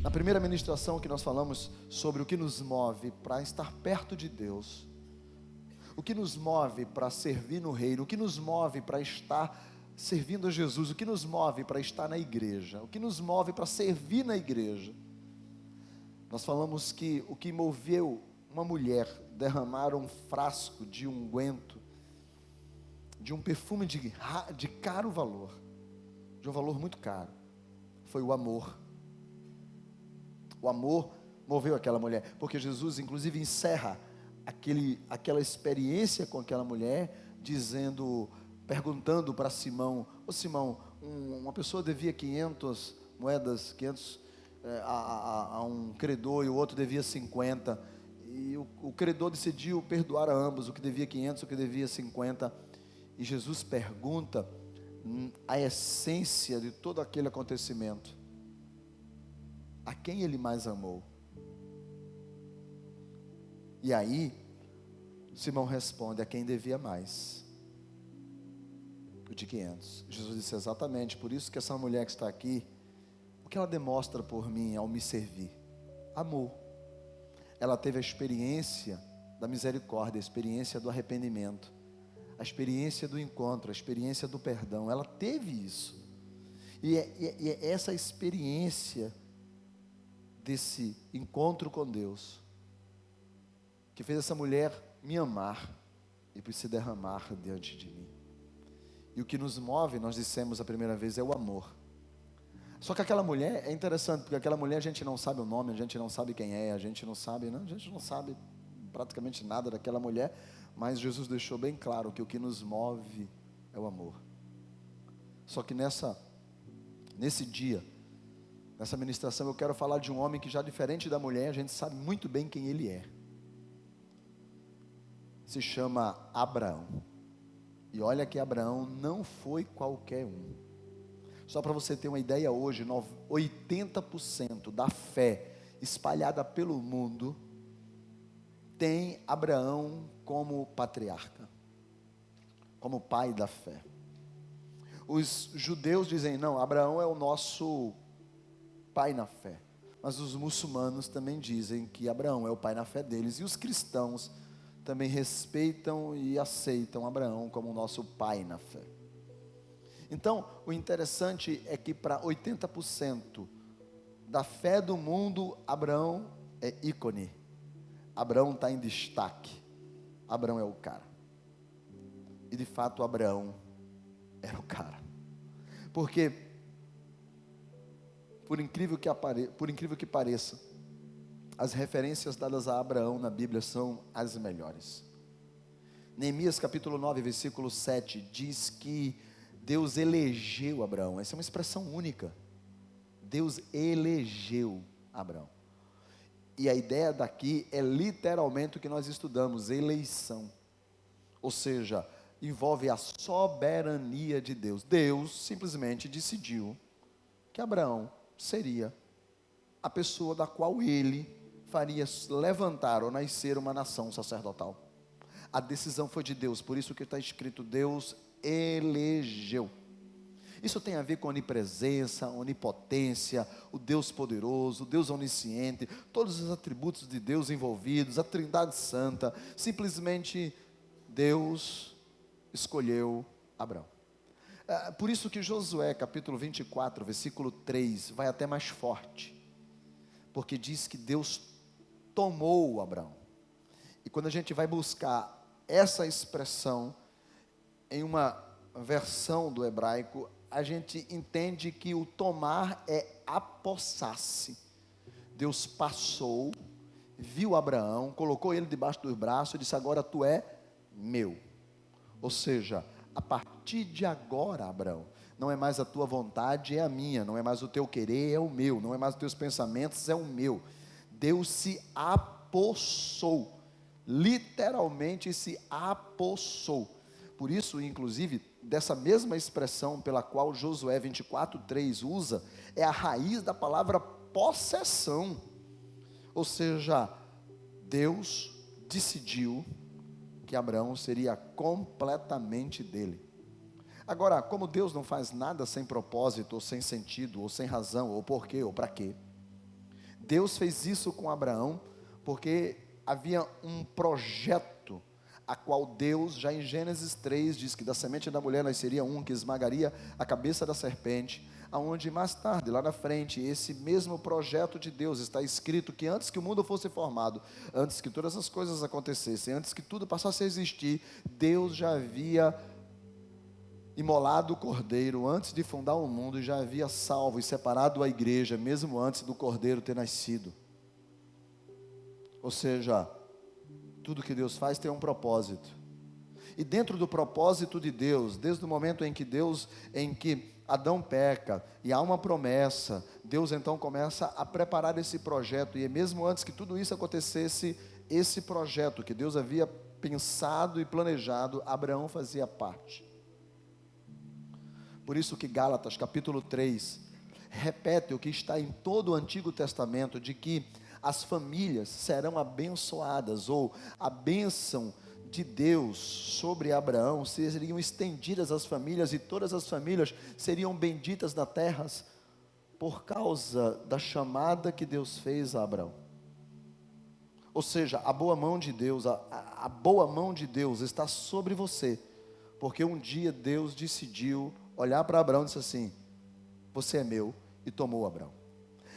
Na primeira ministração que nós falamos sobre o que nos move para estar perto de Deus, o que nos move para servir no reino, o que nos move para estar servindo a Jesus, o que nos move para estar na igreja, o que nos move para servir na igreja. Nós falamos que o que moveu uma mulher derramar um frasco de unguento, de um perfume de caro valor, de um valor muito caro, foi o amor. O amor moveu aquela mulher, porque Jesus inclusive encerra aquela experiência com aquela mulher, perguntando para Simão: ô Simão, uma pessoa devia 500 moedas, a um credor, e o outro devia 50, e o credor decidiu perdoar a ambos, o que devia 500, o que devia 50, e Jesus pergunta a essência de todo aquele acontecimento: a quem ele mais amou? E aí Simão responde: a quem devia mais, o de 500. Jesus disse: exatamente, por isso que essa mulher que está aqui, o que ela demonstra por mim ao me servir? Amor. Ela teve a experiência da misericórdia, a experiência do arrependimento, a experiência do encontro, a experiência do perdão. Ela teve isso, e é essa experiência desse encontro com Deus que fez essa mulher me amar e por se derramar diante de mim. E o que nos move, nós dissemos a primeira vez, é o amor. Só que aquela mulher, é interessante, porque aquela mulher a gente não sabe o nome, a gente não sabe quem é, a gente não sabe praticamente nada daquela mulher, mas Jesus deixou bem claro que o que nos move é o amor. Só que nesse dia, nessa ministração, eu quero falar de um homem que, já diferente da mulher, a gente sabe muito bem quem ele é. Se chama Abraão. E olha que Abraão não foi qualquer um. Só para você ter uma ideia, hoje 80% da fé espalhada pelo mundo tem Abraão como patriarca, como pai da fé. Os judeus dizem: não, Abraão é o nosso pai na fé. Mas os muçulmanos também dizem que Abraão é o pai na fé deles. E os cristãos também respeitam e aceitam Abraão como nosso pai na fé. Então, o interessante é que para 80% da fé do mundo, Abraão é ícone. Abraão está em destaque. Abraão é o cara. E de fato, Abraão era o cara. Porque, por incrível que pareça, as referências dadas a Abraão na Bíblia são as melhores. Neemias capítulo 9, versículo 7, diz que Deus elegeu Abraão. Essa é uma expressão única. Deus elegeu Abraão. E a ideia daqui é literalmente o que nós estudamos: eleição. Ou seja, envolve a soberania de Deus. Deus simplesmente decidiu que Abraão seria a pessoa da qual ele faria levantar ou nascer uma nação sacerdotal. A decisão foi de Deus, por isso que está escrito: Deus elegeu. Isso tem a ver com onipresença, onipotência, o Deus poderoso, o Deus onisciente, todos os atributos de Deus envolvidos, a Trindade Santa. Simplesmente Deus escolheu Abraão. Por isso que Josué capítulo 24, versículo 3, vai até mais forte, porque diz que Deus tomou Abraão. E quando a gente vai buscar essa expressão em uma versão do hebraico, a gente entende que o tomar é apossar-se. Deus passou, viu Abraão, colocou ele debaixo dos braços e disse: agora tu é meu. Ou seja, a partir de agora, Abraão, não é mais a tua vontade, é a minha. Não é mais o teu querer, é o meu. Não é mais os teus pensamentos, é o meu. Deus se apossou, literalmente se apossou. Por isso, inclusive, dessa mesma expressão pela qual Josué 24:3 usa, é a raiz da palavra possessão. Ou seja, Deus decidiu que Abraão seria completamente dele. Agora, como Deus não faz nada sem propósito, ou sem sentido, ou sem razão, ou porquê, ou para quê, Deus fez isso com Abraão, porque havia um projeto, a qual Deus, já em Gênesis 3, diz que da semente da mulher nasceria um que esmagaria a cabeça da serpente, aonde mais tarde, lá na frente, esse mesmo projeto de Deus está escrito que antes que o mundo fosse formado, antes que todas as coisas acontecessem, antes que tudo passasse a existir, Deus já havia imolado o cordeiro antes de fundar o mundo, e já havia salvo e separado a igreja, mesmo antes do cordeiro ter nascido. Ou seja, tudo que Deus faz tem um propósito. E dentro do propósito de Deus, desde o momento em que Adão peca e há uma promessa, Deus então começa a preparar esse projeto, e mesmo antes que tudo isso acontecesse, esse projeto que Deus havia pensado e planejado, Abraão fazia parte. Por isso que Gálatas capítulo 3 repete o que está em todo o Antigo Testamento, de que as famílias serão abençoadas, ou a bênção de Deus sobre Abraão seriam estendidas às famílias, e todas as famílias seriam benditas na terra, por causa da chamada que Deus fez a Abraão. Ou seja, a boa mão de Deus, a boa mão de Deus está sobre você, porque um dia Deus decidiu olhar para Abraão e disse assim: você é meu, e tomou Abraão.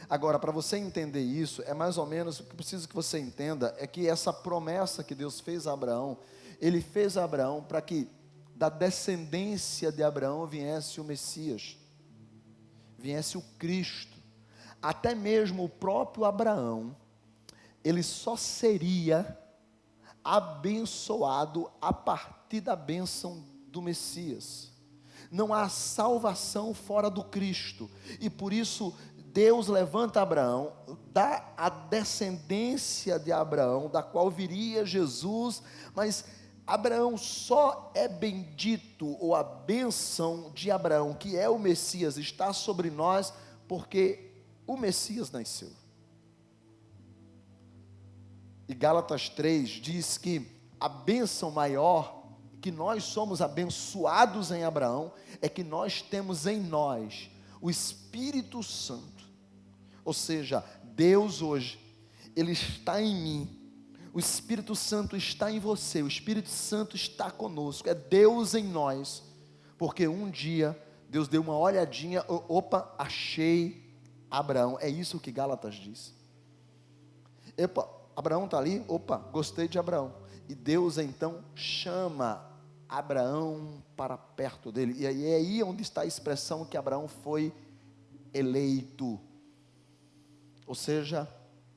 Agora, para você entender isso, é mais ou menos, o que preciso que você entenda, é que essa promessa que Deus fez a Abraão, Ele fez a Abraão para que da descendência de Abraão viesse o Messias, viesse o Cristo. Até mesmo o próprio Abraão, ele só seria abençoado a partir da bênção do Messias. Não há salvação fora do Cristo, e por isso Deus levanta Abraão, dá a descendência de Abraão, da qual viria Jesus, mas Abraão só é bendito, ou a bênção de Abraão, que é o Messias, está sobre nós, porque o Messias nasceu. E Gálatas 3 diz que a bênção maior, que nós somos abençoados em Abraão, é que nós temos em nós o Espírito Santo. Ou seja, Deus hoje, Ele está em mim, o Espírito Santo está em você, o Espírito Santo está conosco, é Deus em nós, porque um dia Deus deu uma olhadinha, opa, achei Abraão. É isso que Gálatas diz. Epa, Abraão está ali, opa, gostei de Abraão, e Deus então chama Abraão para perto dele, e é aí onde está a expressão que Abraão foi eleito. Ou seja,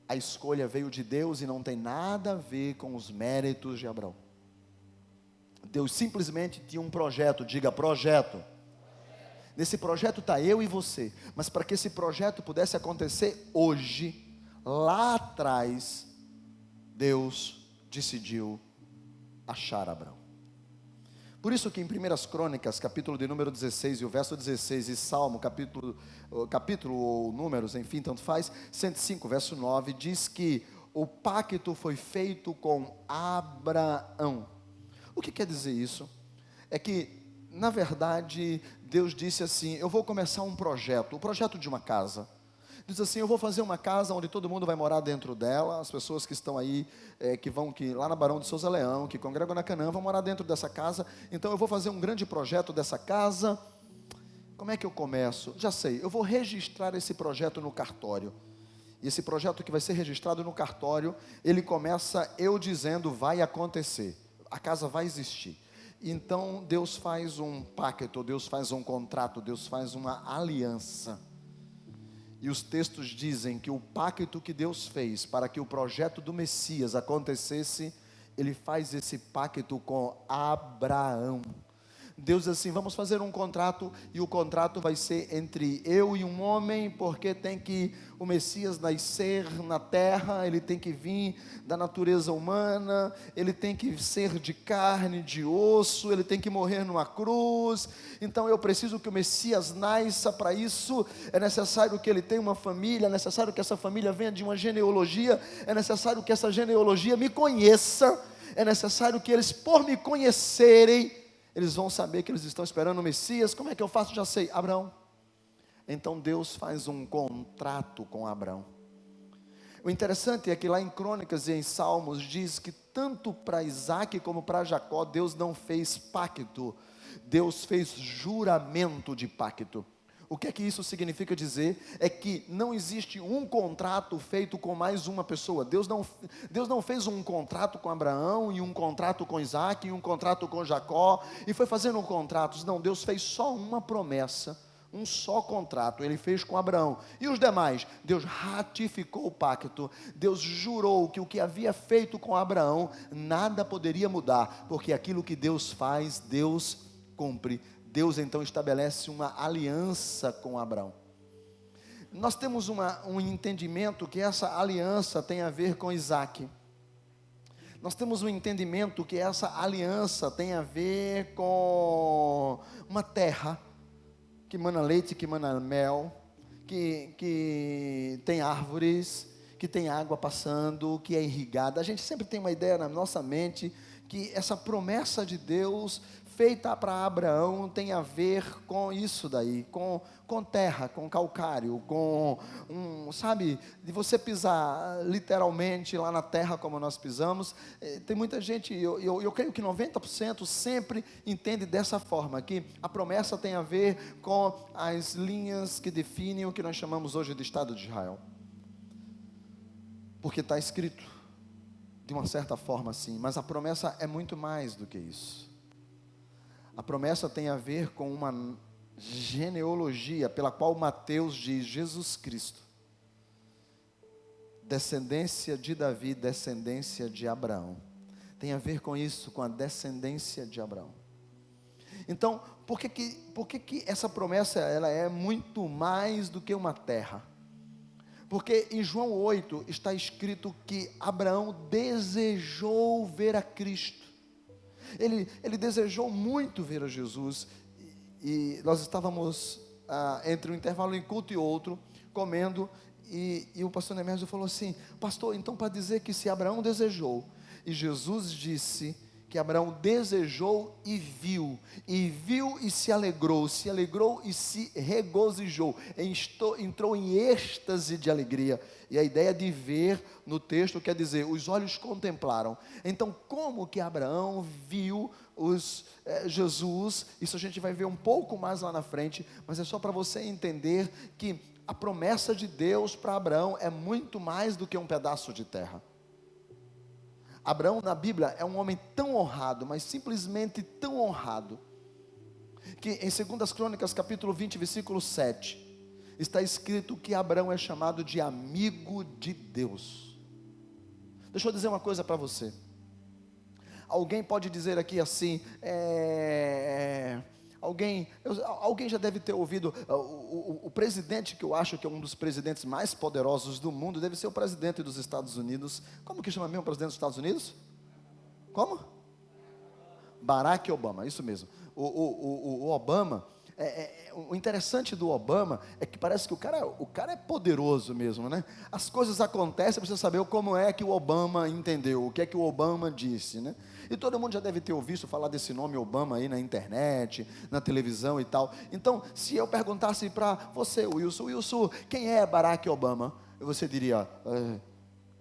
a escolha veio de Deus e não tem nada a ver com os méritos de Abraão. Deus simplesmente tinha um projeto, diga projeto. Nesse projeto está eu e você, mas para que esse projeto pudesse acontecer hoje, lá atrás, Deus decidiu achar Abraão. Por isso que em 1 Crônicas, capítulo de número 16, e o verso 16, e Salmo, capítulo ou números, enfim, tanto faz, 105, verso 9, diz que o pacto foi feito com Abraão. O que quer dizer isso? É que, na verdade, Deus disse assim: eu vou começar um projeto, o projeto de uma casa. Diz assim: eu vou fazer uma casa onde todo mundo vai morar dentro dela, as pessoas que estão aí, que lá na Barão de Souza Leão, que congregam na Canaã, vão morar dentro dessa casa. Então eu vou fazer um grande projeto dessa casa. Como é que eu começo? Já sei, eu vou registrar esse projeto no cartório. E esse projeto que vai ser registrado no cartório, ele começa eu dizendo: vai acontecer, a casa vai existir. Então Deus faz um pacto, Deus faz um contrato, Deus faz uma aliança. E os textos dizem que o pacto que Deus fez para que o projeto do Messias acontecesse, Ele faz esse pacto com Abraão. Deus diz assim: vamos fazer um contrato, e o contrato vai ser entre eu e um homem, porque tem que o Messias nascer na terra, ele tem que vir da natureza humana, ele tem que ser de carne, de osso, ele tem que morrer numa cruz. Então eu preciso que o Messias nasça. Para isso é necessário que ele tenha uma família, é necessário que essa família venha de uma genealogia, é necessário que essa genealogia me conheça, é necessário que eles, por me conhecerem, eles vão saber que eles estão esperando o Messias. Como é que eu faço? Já sei, Abraão. Então Deus faz um contrato com Abraão. O interessante é que lá em Crônicas e em Salmos diz que tanto para Isaac como para Jacó, Deus não fez pacto, Deus fez juramento de pacto. O que é que isso significa dizer? É que não existe um contrato feito com mais uma pessoa. Deus não fez um contrato com Abraão, e um contrato com Isaac, e um contrato com Jacó, e foi fazendo contratos. Não, Deus fez só uma promessa, um só contrato, Ele fez com Abraão. E os demais? Deus ratificou o pacto, Deus jurou que o que havia feito com Abraão, nada poderia mudar, porque aquilo que Deus faz, Deus cumpre. Deus então estabelece uma aliança com Abraão. Nós temos um entendimento que essa aliança tem a ver com Isaac. Nós temos um entendimento que essa aliança tem a ver com uma terra que mana leite, que mana mel, que tem árvores, que tem água passando, que é irrigada. A gente sempre tem uma ideia na nossa mente que essa promessa de Deus feita para Abraão tem a ver com isso daí, com terra, com calcário, sabe, de você pisar literalmente lá na terra como nós pisamos. Tem muita gente, eu creio que 90% sempre entende dessa forma, que a promessa tem a ver com as linhas que definem o que nós chamamos hoje de Estado de Israel, porque está escrito de uma certa forma assim, mas a promessa é muito mais do que isso. A promessa tem a ver com uma genealogia pela qual Mateus diz: Jesus Cristo, descendência de Davi, descendência de Abraão. Tem a ver com isso, com a descendência de Abraão. Então, por que essa promessa ela é muito mais do que uma terra? Porque em João 8 está escrito que Abraão desejou ver a Cristo. Ele desejou muito ver a Jesus, e nós estávamos entre um intervalo em culto e outro, comendo, e o pastor Nemésio falou assim: pastor, então para dizer que se Abraão desejou, e Jesus disse que Abraão desejou e viu e se alegrou e se regozijou, entrou em êxtase de alegria. E a ideia de ver no texto quer dizer, os olhos contemplaram. Então, como que Abraão viu Jesus? Isso a gente vai ver um pouco mais lá na frente, mas é só para você entender que a promessa de Deus para Abraão é muito mais do que um pedaço de terra. Abraão na Bíblia é um homem tão honrado, mas simplesmente tão honrado, que em 2 Crônicas capítulo 20, versículo 7, está escrito que Abraão é chamado de amigo de Deus. Deixa eu dizer uma coisa para você. Alguém pode dizer aqui assim, alguém já deve ter ouvido, o presidente que eu acho que é um dos presidentes mais poderosos do mundo, deve ser o presidente dos Estados Unidos. Como que chama mesmo o presidente dos Estados Unidos? Como? Barack Obama, isso mesmo. O Obama, o interessante do Obama é que parece que o cara é poderoso mesmo, né? As coisas acontecem, precisa saber como é que o Obama entendeu, o que é que o Obama disse, né? E todo mundo já deve ter ouvido falar desse nome Obama aí na internet, na televisão e tal. Então, se eu perguntasse para você, Wilson, quem é Barack Obama? Você diria,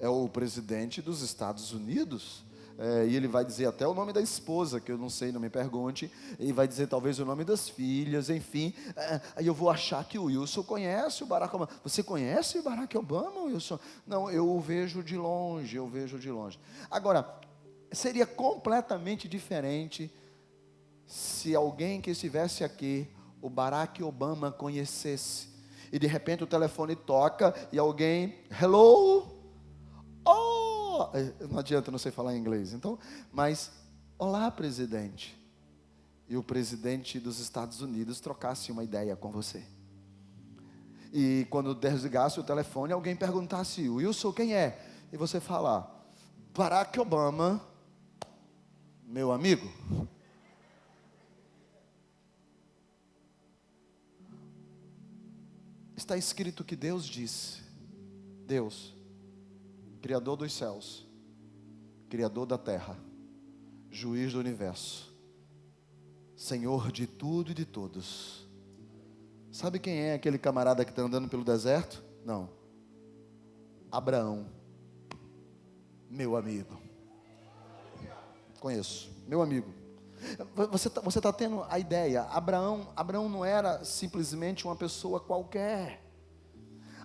é o presidente dos Estados Unidos. E ele vai dizer até o nome da esposa, que eu não sei, não me pergunte, e vai dizer talvez o nome das filhas, enfim. Aí eu vou achar que o Wilson conhece o Barack Obama. Você conhece o Barack Obama, Wilson? Não, eu o vejo de longe, Agora, seria completamente diferente se alguém que estivesse aqui, o Barack Obama, conhecesse, e de repente o telefone toca, e alguém, hello? Não adianta, eu não sei falar inglês, então, mas, olá presidente, e o presidente dos Estados Unidos trocasse uma ideia com você, e quando desligasse o telefone, alguém perguntasse, Wilson, quem é? E você falar, Barack Obama, meu amigo. Está escrito que Deus disse, Deus, Criador dos céus, Criador da terra, Juiz do universo, Senhor de tudo e de todos. Sabe quem é aquele camarada que está andando pelo deserto? Não, Abraão. meu amigo. Conheço, meu amigo. Você tá tendo a ideia, Abraão não era simplesmente uma pessoa qualquer,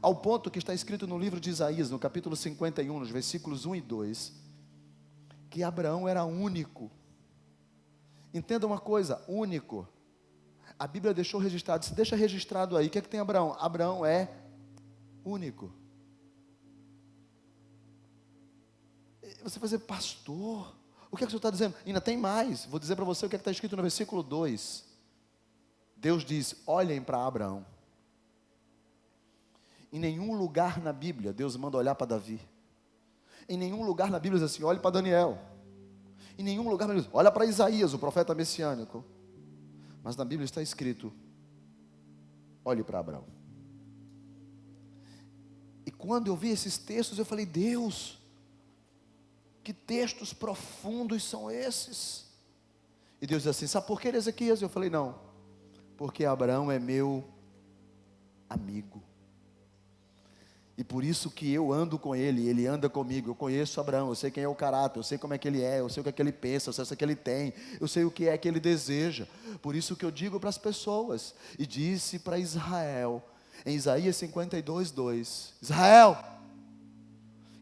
ao ponto que está escrito no livro de Isaías, no capítulo 51, nos versículos 1 e 2, que Abraão era único. Entenda uma coisa, único. A Bíblia deixou registrado, se deixa registrado aí, o que é que tem Abraão? Abraão é único. Você vai dizer, pastor, o que é que o senhor está dizendo? Ainda tem mais, vou dizer para você o que é que está escrito no versículo 2. Deus diz, olhem para Abraão. Em nenhum lugar na Bíblia, Deus manda olhar para Davi. Em nenhum lugar na Bíblia diz assim, olhe para Daniel. Em nenhum lugar na Bíblia diz, olha para Isaías, o profeta messiânico. Mas na Bíblia está escrito, olhe para Abraão. E quando eu vi esses textos, eu falei, Deus, que textos profundos são esses? E Deus diz assim, sabe por que, Ezequias? Eu falei, não, porque Abraão é meu amigo. E por isso que eu ando com ele, ele anda comigo. Eu conheço Abraão, eu sei quem é o caráter, eu sei como é que ele é, eu sei o que é que ele pensa, eu sei o que ele tem, eu sei o que é que ele deseja. Por isso que eu digo para as pessoas, e disse para Israel, em Isaías 52, 2, Israel,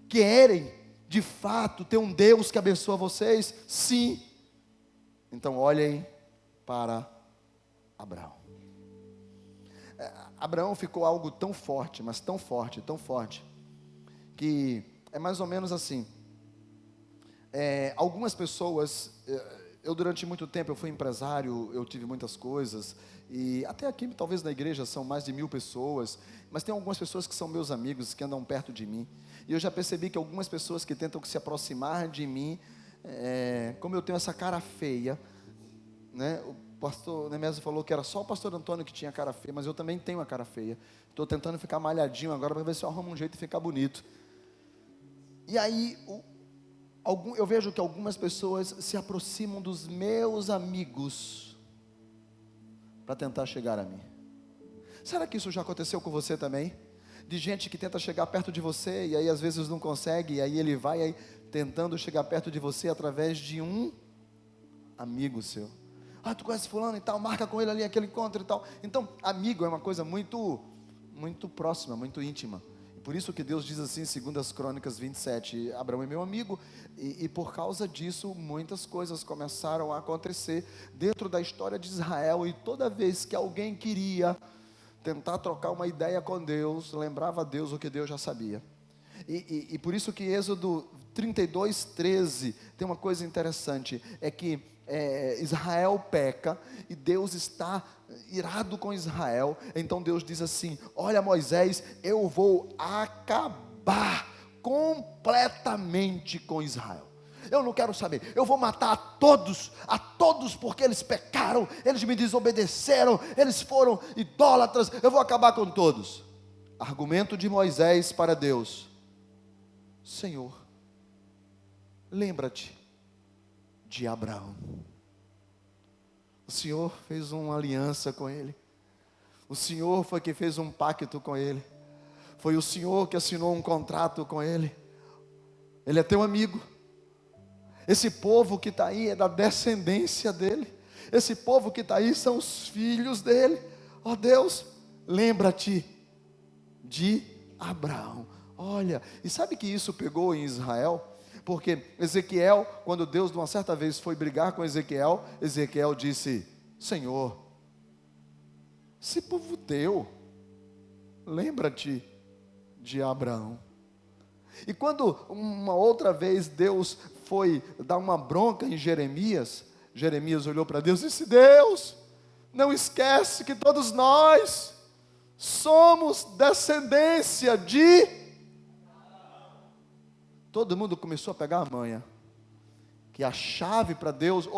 querem de fato ter um Deus que abençoa vocês? Sim. Então olhem para Abraão. Abraão ficou algo tão forte, mas tão forte, que é mais ou menos assim. Algumas pessoas, eu durante muito tempo, eu fui empresário, eu tive muitas coisas, e até aqui, talvez na igreja, são mais de 1000 pessoas, mas tem algumas pessoas que são meus amigos, que andam perto de mim, e eu já percebi que algumas pessoas que tentam se aproximar de mim, como eu tenho essa cara feia, né, o pastor Nemésio falou que era só o pastor Antônio que tinha cara feia, mas eu também tenho a cara feia. Estou tentando ficar malhadinho agora para ver se eu arrumo um jeito de ficar bonito. E aí, eu vejo que algumas pessoas se aproximam dos meus amigos para tentar chegar a mim. Será que isso já aconteceu com você também? De gente que tenta chegar perto de você e aí às vezes não consegue, e aí ele vai aí, tentando chegar perto de você através de um amigo seu. Tu conhece fulano e tal, marca com ele ali aquele encontro e tal. Então, amigo é uma coisa muito, muito próxima, muito íntima. Por isso que Deus diz assim, segundo as Crônicas 27, Abraão é meu amigo, e por causa disso, muitas coisas começaram a acontecer dentro da história de Israel, e toda vez que alguém queria tentar trocar uma ideia com Deus, lembrava a Deus o que Deus já sabia. E por isso que Êxodo 32, 13, tem uma coisa interessante, é que Israel peca, e Deus está irado com Israel. Então Deus diz assim, olha Moisés, eu vou acabar completamente com Israel. Eu não quero saber, eu vou matar a todos porque eles pecaram, eles me desobedeceram, eles foram idólatras, eu vou acabar com todos. Argumento de Moisés para Deus, Senhor, lembra-te de Abraão. O Senhor fez uma aliança com ele. O Senhor foi que fez um pacto com ele. Foi o Senhor que assinou um contrato com ele. Ele é teu amigo. Esse povo que está aí é da descendência dele. Esse povo que está aí são os filhos dele. Ó Deus, lembra-te de Abraão. Olha, e sabe que isso pegou em Israel? Porque Ezequiel, quando Deus de uma certa vez foi brigar com Ezequiel, Ezequiel disse, Senhor, esse povo teu, lembra-te de Abraão. E quando uma outra vez Deus foi dar uma bronca em Jeremias, Jeremias olhou para Deus e disse, Deus, não esquece que todos nós somos descendência de... Todo mundo começou a pegar a manha, que a chave para Deus,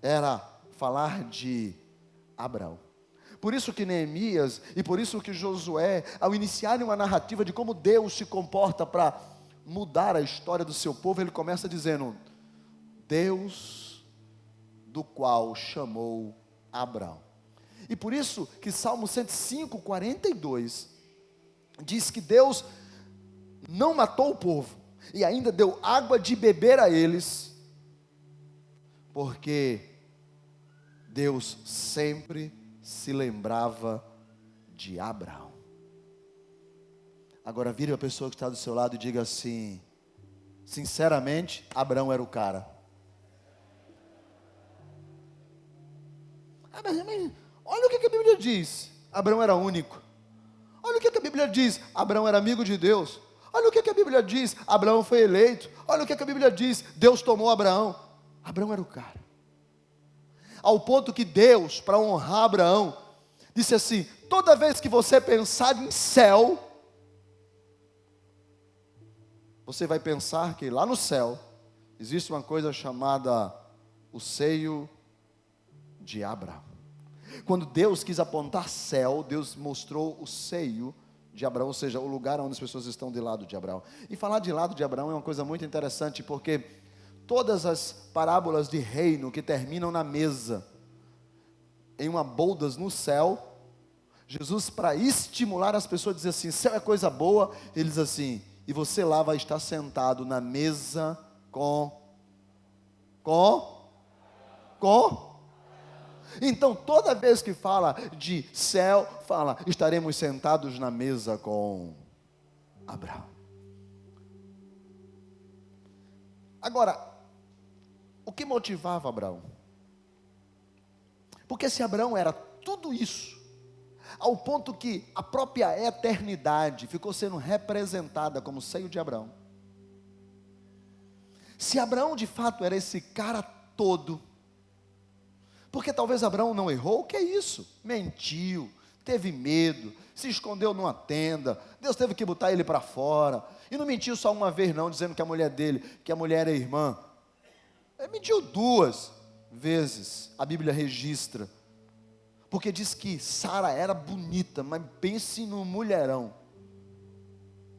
era falar de Abraão. Por isso que Neemias, e por isso que Josué, ao iniciarem uma narrativa de como Deus se comporta para mudar a história do seu povo, ele começa dizendo, Deus do qual chamou Abraão. E por isso que Salmo 105, 42, diz que Deus não matou o povo, e ainda deu água de beber a eles, porque Deus sempre se lembrava de Abraão. Agora vire a pessoa que está do seu lado e diga assim: sinceramente, Abraão era o cara. Mas olha o que a Bíblia diz: Abraão era único. Olha o que a Bíblia diz: Abraão era amigo de Deus. Olha o que a Bíblia diz: Abraão foi eleito. Olha o que a Bíblia diz: Deus tomou Abraão. Abraão era o cara. Ao ponto que Deus, para honrar Abraão, disse assim: toda vez que você pensar em céu, você vai pensar que lá no céu existe uma coisa chamada o seio de Abraão. Quando Deus quis apontar céu, Deus mostrou o seio de Abraão, ou seja, o lugar onde as pessoas estão de lado de Abraão. E falar de lado de Abraão é uma coisa muito interessante, porque todas as parábolas de reino que terminam na mesa, em uma boldas no céu, Jesus, para estimular as pessoas, diz assim: céu é coisa boa. Ele diz assim: e você lá vai estar sentado na mesa com. Então, toda vez que fala de céu, fala: estaremos sentados na mesa com Abraão. Agora, o que motivava Abraão? Porque se Abraão era tudo isso, ao ponto que a própria eternidade ficou sendo representada como seio de Abraão. Se Abraão de fato era esse cara todo, porque talvez Abraão não errou, o que é isso? Mentiu, teve medo, se escondeu numa tenda, Deus teve que botar ele para fora, e não mentiu só uma vez não, dizendo que a mulher dele, que a mulher é irmã. Ele mentiu 2 vezes, a Bíblia registra, porque diz que Sara era bonita, mas pense no mulherão.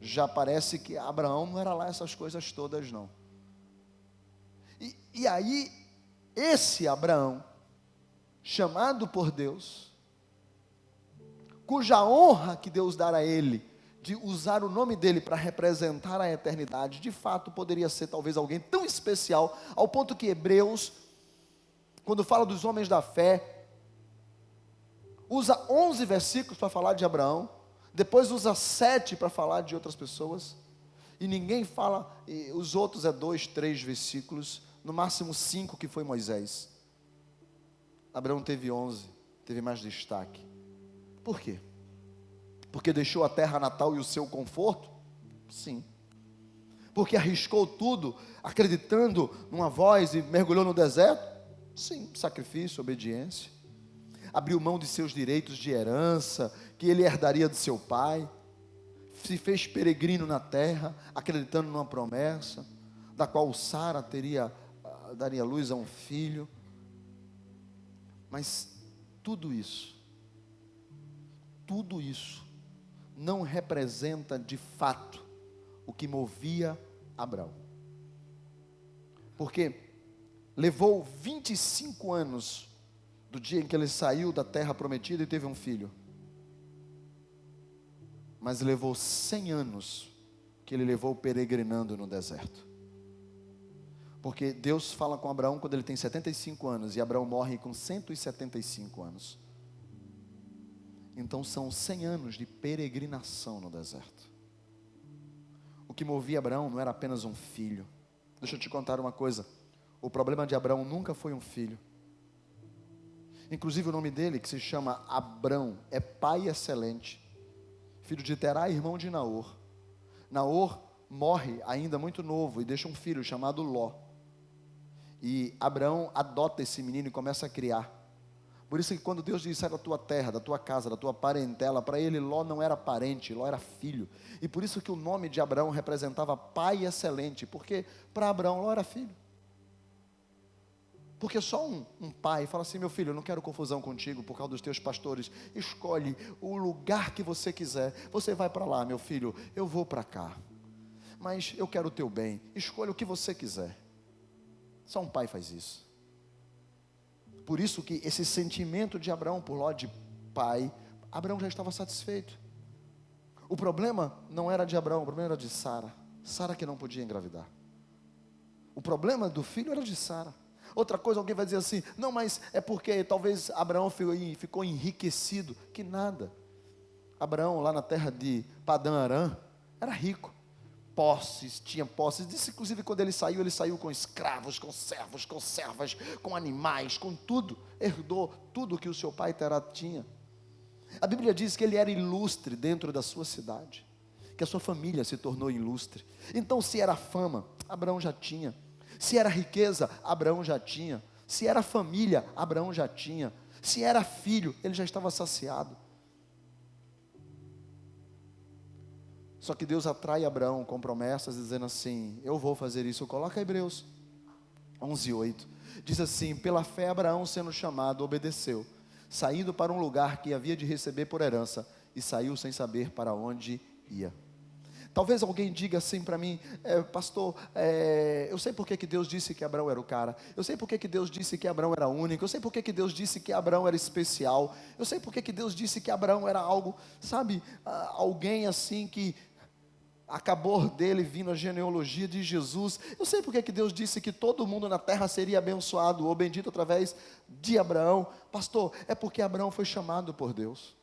Já parece que Abraão não era lá essas coisas todas não. E aí, esse Abraão, chamado por Deus, cuja honra que Deus dá a ele, de usar o nome dele para representar a eternidade, de fato poderia ser talvez alguém tão especial, ao ponto que Hebreus, quando fala dos homens da fé, usa 11 versículos para falar de Abraão, depois usa 7 para falar de outras pessoas, e ninguém fala, os outros 2, 3 versículos, no máximo 5 que foi Moisés. Abraão teve 11, teve mais destaque. Por quê? Porque deixou a terra natal e o seu conforto? Sim. Porque arriscou tudo, acreditando numa voz e mergulhou no deserto? Sim. Sacrifício, obediência. Abriu mão de seus direitos de herança, que ele herdaria de seu pai. Se fez peregrino na terra, acreditando numa promessa, da qual Sara daria luz a um filho. Mas tudo isso não representa de fato o que movia Abraão. Porque levou 25 anos do dia em que ele saiu da terra prometida e teve um filho. Mas levou 100 anos que ele levou peregrinando no deserto. Porque Deus fala com Abraão quando ele tem 75 anos e Abraão morre com 175 anos. Então são 100 anos de peregrinação no deserto. O que movia Abraão não era apenas um filho. Deixa eu te contar uma coisa. O problema de Abraão nunca foi um filho. Inclusive o nome dele, que se chama Abrão, é pai excelente. Filho de Terá, irmão de Naor. Naor morre ainda muito novo e deixa um filho chamado Ló. E Abraão adota esse menino e começa a criar. Por isso que quando Deus diz: sai da tua terra, da tua casa, da tua parentela, para ele Ló não era parente, Ló era filho. E por isso que o nome de Abraão representava pai excelente, porque para Abraão Ló era filho. Porque só um pai fala assim: meu filho, eu não quero confusão contigo por causa dos teus pastores, escolhe o lugar que você quiser, você vai para lá, meu filho, eu vou para cá, mas eu quero o teu bem, escolha o que você quiser. Só um pai faz isso. Por isso que esse sentimento de Abraão por Ló de pai, Abraão já estava satisfeito. O problema não era de Abraão, o problema era de Sara. Sara que não podia engravidar. O problema do filho era de Sara. Outra coisa, alguém vai dizer assim, não, mas é porque talvez Abraão ficou enriquecido. Que nada. Abraão, lá na terra de Padã Arã, era rico. Posses, tinha posses. Disse, inclusive, quando ele saiu com escravos, com servos, com servas, com animais, com tudo. Herdou tudo que o seu pai Terá tinha. A Bíblia diz que ele era ilustre dentro da sua cidade, que a sua família se tornou ilustre. Então, se era fama, Abraão já tinha. Se era riqueza, Abraão já tinha. Se era família, Abraão já tinha. Se era filho, ele já estava saciado. Só que Deus atrai Abraão com promessas, dizendo assim, eu vou fazer isso. Coloca Hebreus 11:8. Diz assim, pela fé Abraão, sendo chamado, obedeceu, saindo para um lugar que havia de receber por herança, e saiu sem saber para onde ia. Talvez alguém diga assim para mim, pastor, eu sei porque que Deus disse que Abraão era o cara, eu sei porque que Deus disse que Abraão era único, eu sei porque que Deus disse que Abraão era especial, eu sei porque que Deus disse que Abraão era algo, sabe, alguém assim que acabou dele vindo a genealogia de Jesus. Eu sei porque que Deus disse que todo mundo na terra seria abençoado ou bendito através de Abraão. Pastor, é porque Abraão foi chamado por Deus.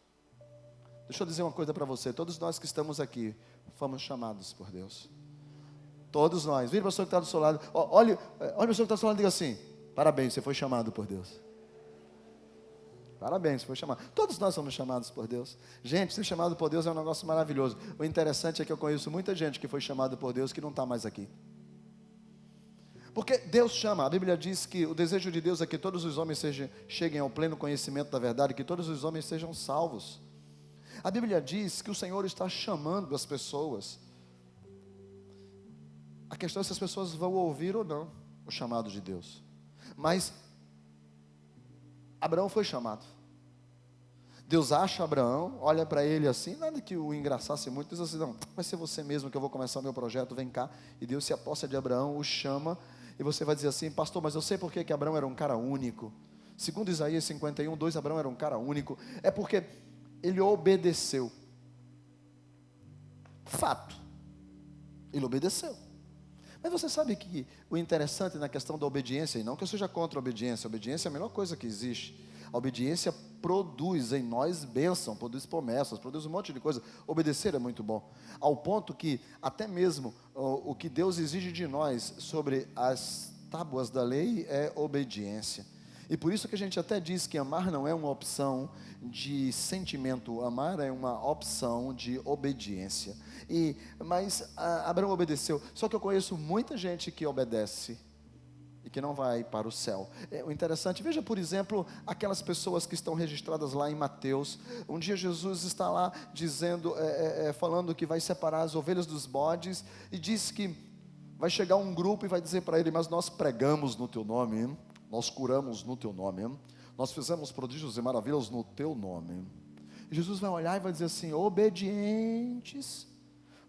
Deixa eu dizer uma coisa para você, todos nós que estamos aqui fomos chamados por Deus. Todos nós. Vira para a pessoa que está do seu lado. Olha a pessoa que está do seu lado e diga assim, parabéns, você foi chamado por Deus. Parabéns, foi chamado. Todos nós somos chamados por Deus. Gente, ser chamado por Deus é um negócio maravilhoso. O interessante é que eu conheço muita gente que foi chamado por Deus que não está mais aqui. Porque Deus chama, a Bíblia diz que o desejo de Deus é que todos os homens cheguem ao pleno conhecimento da verdade, que todos os homens sejam salvos. A Bíblia diz que o Senhor está chamando as pessoas. A questão é se as pessoas vão ouvir ou não o chamado de Deus. Mas Abraão foi chamado. Deus acha Abraão, olha para ele assim, nada que o engraçasse muito, diz assim, não, vai ser você mesmo que eu vou começar o meu projeto, vem cá. E Deus se aposta de Abraão, o chama, e você vai dizer assim, pastor, mas eu sei porque que Abraão era um cara único. Segundo Isaías 51:2, Abraão era um cara único. É porque ele obedeceu. Fato. Ele obedeceu. Mas você sabe que o interessante na questão da obediência, e não que eu seja contra a obediência é a melhor coisa que existe. A obediência produz em nós bênção, produz promessas, produz um monte de coisa. Obedecer é muito bom. Ao ponto que até mesmo o que Deus exige de nós sobre as tábuas da lei é obediência. E por isso que a gente até diz que amar não é uma opção de sentimento, amar é uma opção de obediência. Mas Abraão obedeceu. Só que eu conheço muita gente que obedece e que não vai para o céu. O interessante, veja por exemplo, aquelas pessoas que estão registradas lá em Mateus. Um dia Jesus está lá dizendo, falando que vai separar as ovelhas dos bodes, e diz que vai chegar um grupo e vai dizer para ele, mas nós pregamos no teu nome, hein? Nós curamos no teu nome, hein? Nós fizemos prodígios e maravilhas no teu nome. E Jesus vai olhar e vai dizer assim, obedientes,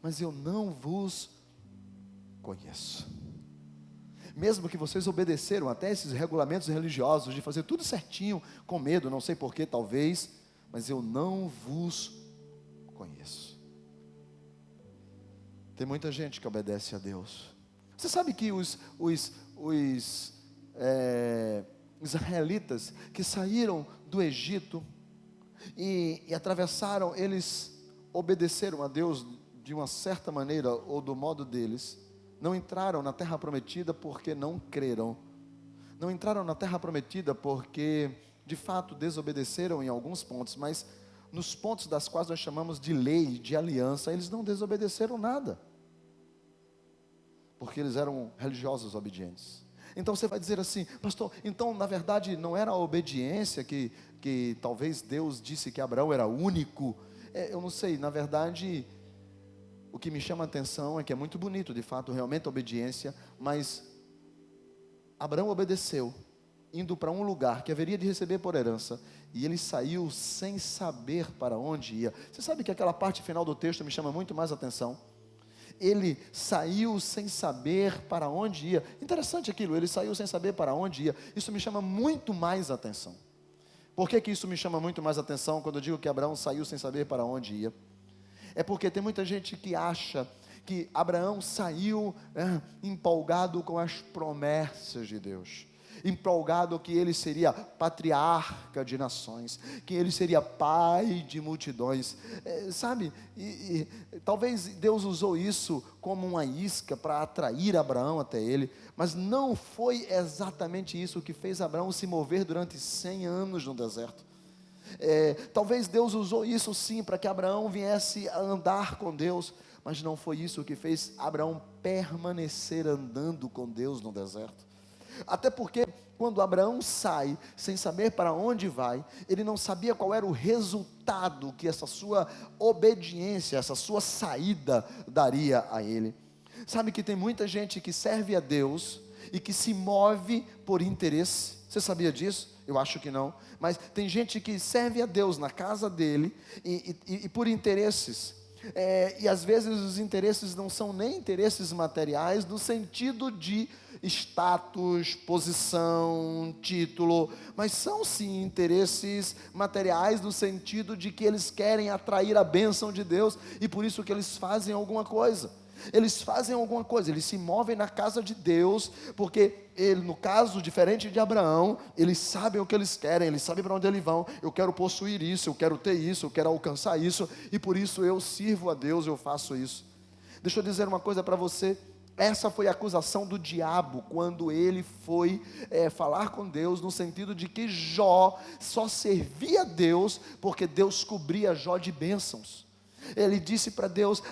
mas eu não vos conheço. Mesmo que vocês obedeceram até esses regulamentos religiosos, de fazer tudo certinho, com medo, não sei porquê, talvez, mas eu não vos conheço. Tem muita gente que obedece a Deus. Você sabe que os israelitas que saíram do Egito e atravessaram, eles obedeceram a Deus de uma certa maneira ou do modo deles. Não entraram na terra prometida porque não creram. Não entraram na terra prometida porque de fato desobedeceram em alguns pontos, mas nos pontos das quais nós chamamos de lei, de aliança, eles não desobedeceram nada, porque eles eram religiosos obedientes. Então você vai dizer assim, pastor, então na verdade não era a obediência que talvez Deus disse que Abraão era único. Eu não sei, na verdade, o que me chama a atenção é que é muito bonito, de fato, realmente a obediência, mas Abraão obedeceu, indo para um lugar que haveria de receber por herança, e ele saiu sem saber para onde ia. Você sabe que aquela parte final do texto me chama muito mais atenção. Ele saiu sem saber para onde ia. Interessante aquilo, ele saiu sem saber para onde ia. Isso me chama muito mais atenção. Por que isso me chama muito mais atenção quando eu digo que Abraão saiu sem saber para onde ia? É porque tem muita gente que acha que Abraão saiu empolgado com as promessas de Deus, empolgado que ele seria patriarca de nações, que ele seria pai de multidões, sabe, e talvez Deus usou isso como uma isca para atrair Abraão até ele, mas não foi exatamente isso que fez Abraão se mover durante 100 anos no deserto. Talvez Deus usou isso sim para que Abraão viesse a andar com Deus, mas não foi isso que fez Abraão permanecer andando com Deus no deserto. Até porque quando Abraão sai sem saber para onde vai, ele não sabia qual era o resultado que essa sua obediência, essa sua saída daria a ele. Sabe que tem muita gente que serve a Deus e que se move por interesse. Você sabia disso? Eu acho que não, mas tem gente que serve a Deus na casa dele e por interesses. E às vezes os interesses não são nem interesses materiais, no sentido de status, posição, título, mas são sim interesses materiais, no sentido de que eles querem atrair a bênção de Deus, e por isso que eles fazem alguma coisa. Eles se movem na casa de Deus, porque ele, no caso diferente de Abraão, eles sabem o que eles querem, eles sabem para onde eles vão. Eu quero possuir isso, eu quero ter isso, eu quero alcançar isso, e por isso eu sirvo a Deus, eu faço isso. Deixa eu dizer uma coisa para você. Essa foi a acusação do diabo quando ele foi falar com Deus, no sentido de que Jó só servia a Deus porque Deus cobria Jó de bênçãos. Ele disse para Deus: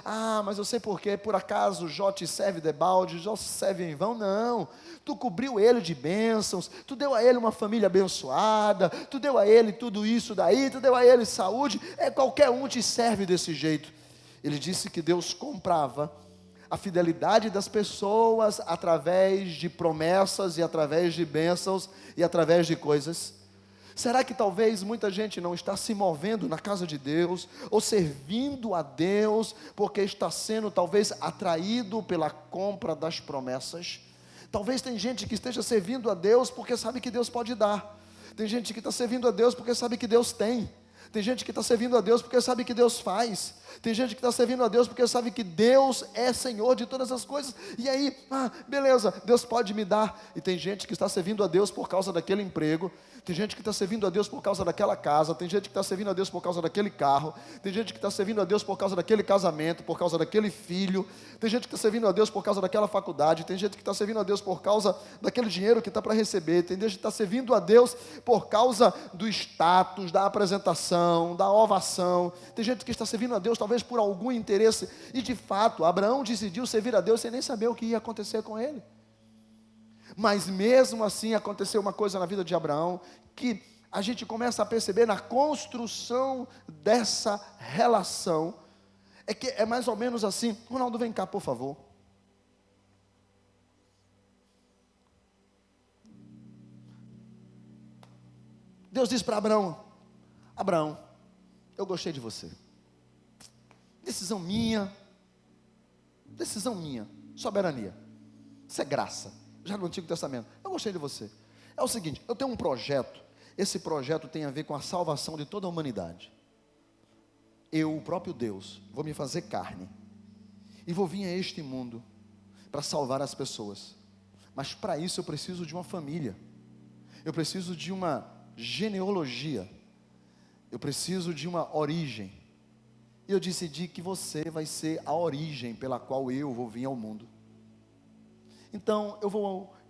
mas eu sei porque, por acaso Jó te serve debalde, Jó se serve em vão? Não, tu cobriu ele de bênçãos, tu deu a ele uma família abençoada, tu deu a ele tudo isso daí, tu deu a ele saúde, qualquer um te serve desse jeito. Ele disse que Deus comprava a fidelidade das pessoas através de promessas e através de bênçãos e através de coisas. Será que talvez muita gente não está se movendo na casa de Deus, ou servindo a Deus, porque está sendo talvez atraído pela compra das promessas? Talvez tem gente que esteja servindo a Deus porque sabe que Deus pode dar. Tem gente que está servindo a Deus porque sabe que Deus tem. Tem gente que está servindo a Deus porque sabe que Deus faz. Tem gente que está servindo a Deus porque sabe que Deus é Senhor de todas as coisas. E aí, beleza, Deus pode me dar. E tem gente que está servindo a Deus por causa daquele emprego. Tem gente que está servindo a Deus por causa daquela casa. Tem gente que está servindo a Deus por causa daquele carro. Tem gente que está servindo a Deus por causa daquele casamento, por causa daquele filho. Tem gente que está servindo a Deus por causa daquela faculdade. Tem gente que está servindo a Deus por causa daquele dinheiro que está para receber. Tem gente que está servindo a Deus por causa do status, da apresentação, da ovação. Tem gente que está servindo a Deus talvez por algum interesse. E de fato, Abraão decidiu servir a Deus sem nem saber o que ia acontecer com ele. Mas mesmo assim aconteceu uma coisa na vida de Abraão que a gente começa a perceber na construção dessa relação. Que é mais ou menos assim. Ronaldo, vem cá, por favor. Deus disse para Abraão: Abraão, eu gostei de você. Decisão minha, soberania. Isso é graça. Já no Antigo Testamento, eu gostei de você. É o seguinte, eu tenho um projeto. Esse projeto tem a ver com a salvação de toda a humanidade. Eu, o próprio Deus, vou me fazer carne e vou vir a este mundo para salvar as pessoas. Mas para isso eu preciso de uma família. Eu preciso de uma genealogia. Eu preciso de uma origem. E eu decidi que você vai ser a origem pela qual eu vou vir ao mundo. Então,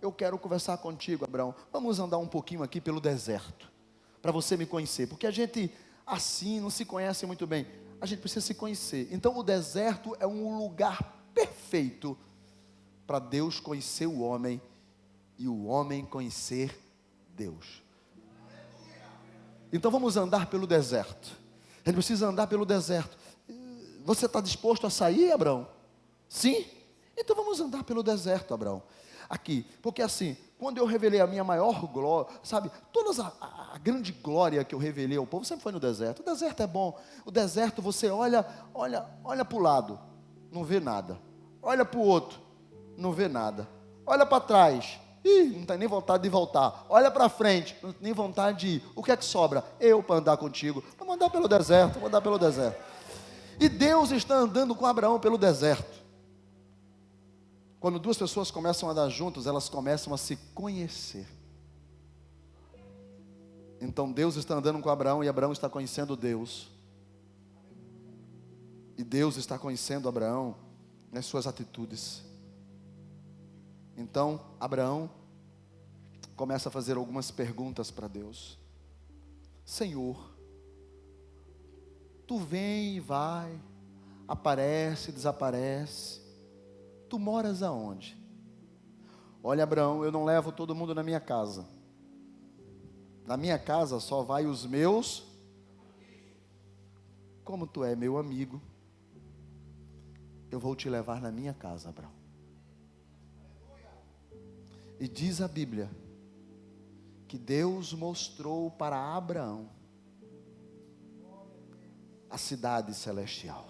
eu quero conversar contigo, Abraão. Vamos andar um pouquinho aqui pelo deserto, para você me conhecer, porque a gente assim não se conhece muito bem. A gente precisa se conhecer. Então, o deserto é um lugar perfeito para Deus conhecer o homem e o homem conhecer Deus. Então, vamos andar pelo deserto. A gente precisa andar pelo deserto. Você está disposto a sair, Abraão? Sim? Então vamos andar pelo deserto, Abraão. Aqui, porque assim, quando eu revelei a minha maior glória, sabe, a grande glória que eu revelei ao povo, sempre foi no deserto. O deserto é bom. O deserto você olha para o lado, não vê nada. Olha para o outro, não vê nada. Olha para trás, não tem nem vontade de voltar. Olha para frente, não tem nem vontade de ir. O que é que sobra? Eu para andar contigo. Vamos andar pelo deserto, E Deus está andando com Abraão pelo deserto. Quando duas pessoas começam a andar juntas, elas começam a se conhecer. Então Deus está andando com Abraão e Abraão está conhecendo Deus. E Deus está conhecendo Abraão nas suas atitudes. Então Abraão começa a fazer algumas perguntas para Deus. Senhor, Tu vem e vai, aparece, desaparece. Tu moras aonde? Olha, Abraão, eu não levo todo mundo na minha casa. Na minha casa só vai os meus. Como tu é meu amigo, eu vou te levar na minha casa, Abraão. E diz a Bíblia que Deus mostrou para Abraão a cidade celestial.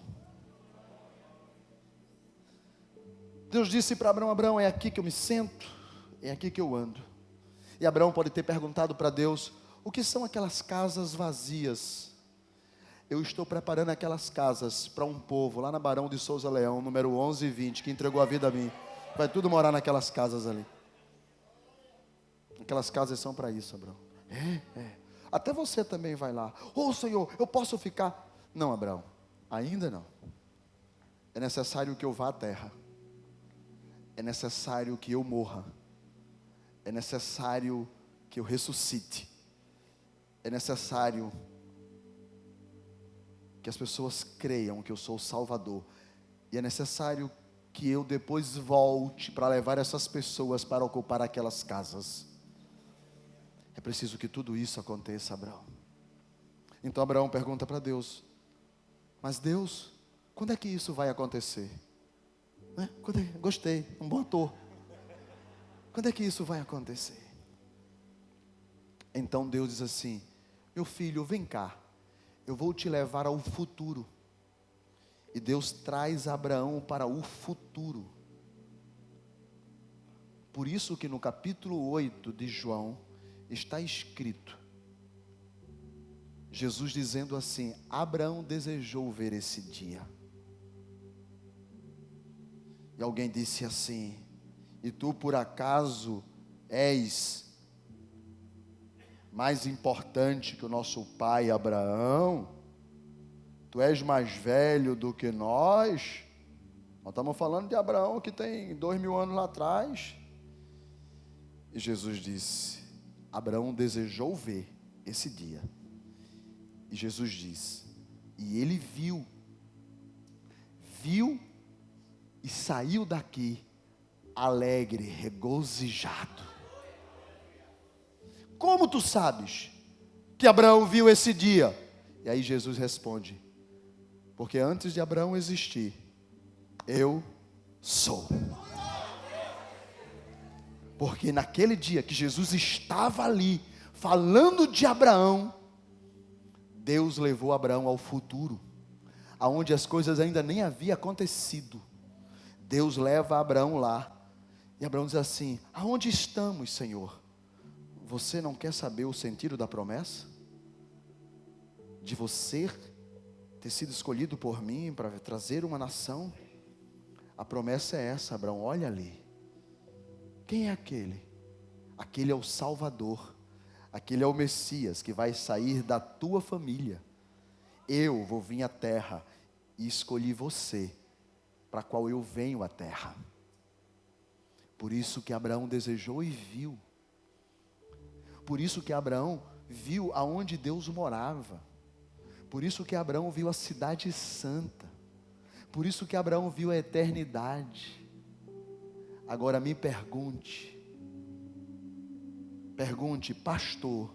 Deus disse para Abraão: Abraão, é aqui que eu me sento, é aqui que eu ando. E Abraão pode ter perguntado para Deus: o que são aquelas casas vazias? Eu estou preparando aquelas casas para um povo lá na Barão de Souza Leão, número 1120, que entregou a vida a mim. Vai tudo morar naquelas casas ali. Aquelas casas são para isso, Abraão. É. Até você também vai lá. Senhor, eu posso ficar? Não, Abraão, ainda não. É necessário que eu vá à terra. É necessário que eu morra. É necessário que eu ressuscite. É necessário que as pessoas creiam que eu sou o Salvador. E é necessário que eu depois volte para levar essas pessoas para ocupar aquelas casas. É preciso que tudo isso aconteça, Abraão. Então Abraão pergunta para Deus: mas Deus, quando é que isso vai acontecer? Gostei, um bom ator. Quando é que isso vai acontecer? Então Deus diz assim: meu filho, vem cá, eu vou te levar ao futuro. E Deus traz Abraão para o futuro. Por isso que no capítulo 8 de João está escrito, Jesus dizendo assim: Abraão desejou ver esse dia. E alguém disse assim: e tu por acaso és mais importante que o nosso pai Abraão? Tu és mais velho do que nós? Nós estamos falando de Abraão que tem 2000 anos lá atrás. E Jesus disse: Abraão desejou ver esse dia. E Jesus diz: e ele viu e saiu daqui alegre, regozijado. Como tu sabes que Abraão viu esse dia? E aí Jesus responde: porque antes de Abraão existir, eu sou. Porque naquele dia que Jesus estava ali, falando de Abraão, Deus levou Abraão ao futuro, aonde as coisas ainda nem haviam acontecido. Deus leva Abraão lá, e Abraão diz assim: aonde estamos, Senhor? Você não quer saber o sentido da promessa? De você ter sido escolhido por mim para trazer uma nação? A promessa é essa, Abraão, olha ali. Quem é aquele? Aquele é o Salvador. Aquele é o Messias que vai sair da tua família. Eu vou vir à terra e escolhi você, para a qual eu venho à terra. Por isso que Abraão desejou e viu. Por isso que Abraão viu aonde Deus morava. Por isso que Abraão viu a cidade santa. Por isso que Abraão viu a eternidade. Agora me pergunte, pastor,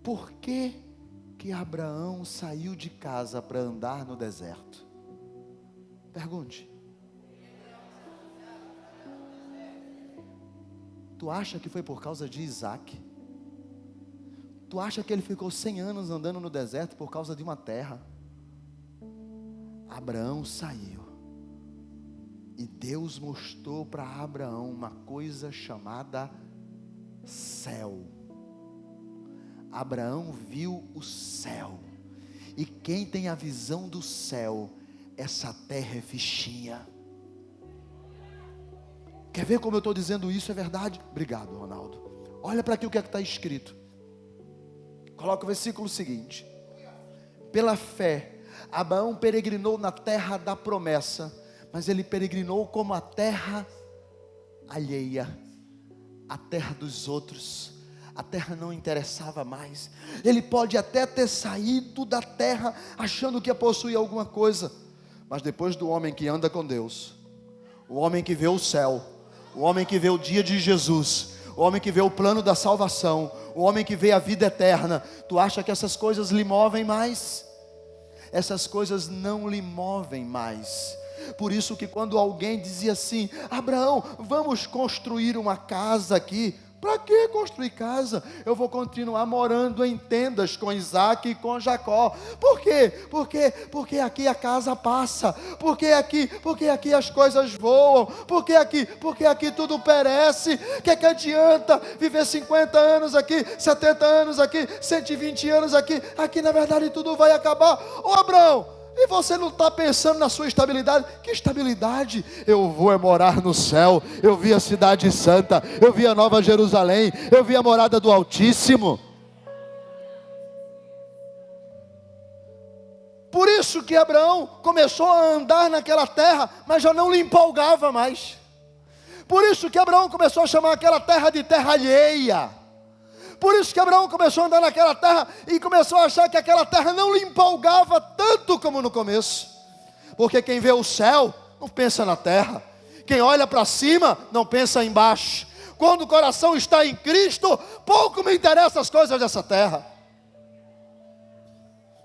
por que Abraão saiu de casa para andar no deserto? Pergunte. Tu acha que foi por causa de Isaac? Tu acha que ele ficou 100 anos andando no deserto por causa de uma terra? Abraão saiu, e Deus mostrou para Abraão uma coisa chamada céu. Abraão viu o céu, e quem tem a visão do céu essa terra é fichinha. Quer ver como eu estou dizendo isso? É verdade? Obrigado, Ronaldo. Olha para aqui o que é que está escrito. Coloca o versículo seguinte. Pela fé, Abraão peregrinou na terra da promessa, mas ele peregrinou como a terra alheia, a terra dos outros. A terra não interessava mais. Ele pode até ter saído da terra achando que ia possuir alguma coisa, mas depois do homem que anda com Deus, o homem que vê o céu, o homem que vê o dia de Jesus, o homem que vê o plano da salvação, o homem que vê a vida eterna, tu acha que essas coisas lhe movem mais? Essas coisas não lhe movem mais. Por isso que quando alguém dizia assim: Abraão, vamos construir uma casa aqui. Para que construir casa? Eu vou continuar morando em tendas com Isaac e com Jacó. Por quê? Porque aqui a casa passa. Porque aqui as coisas voam. Porque aqui tudo perece. Que adianta viver 50 anos aqui, 70 anos aqui, 120 anos aqui? Aqui na verdade tudo vai acabar. Ô Abraão, e você não está pensando na sua estabilidade? Que estabilidade? Eu vou morar no céu. Eu vi a cidade santa, eu vi a Nova Jerusalém, eu vi a morada do Altíssimo. Por isso que Abraão começou a andar naquela terra, mas já não lhe empolgava mais. Por isso que Abraão começou a chamar aquela terra de terra alheia. Por isso que Abraão começou a andar naquela terra e começou a achar que aquela terra não lhe empolgava tanto como no começo. Porque quem vê o céu não pensa na terra. Quem olha para cima não pensa embaixo. Quando o coração está em Cristo, pouco me interessam as coisas dessa terra.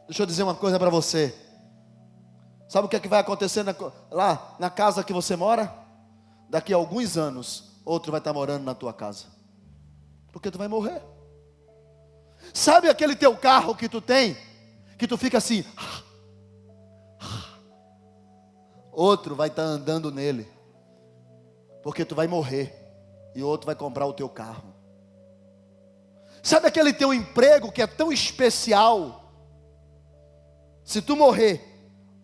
Deixa eu dizer uma coisa para você. Sabe o que é que vai acontecer lá na casa que você mora? Daqui a alguns anos, outro vai estar morando na tua casa. Porque tu vai morrer. Sabe aquele teu carro que tu tem, que tu fica assim, outro vai estar andando nele, porque tu vai morrer, e outro vai comprar o teu carro. Sabe aquele teu emprego que é tão especial, se tu morrer,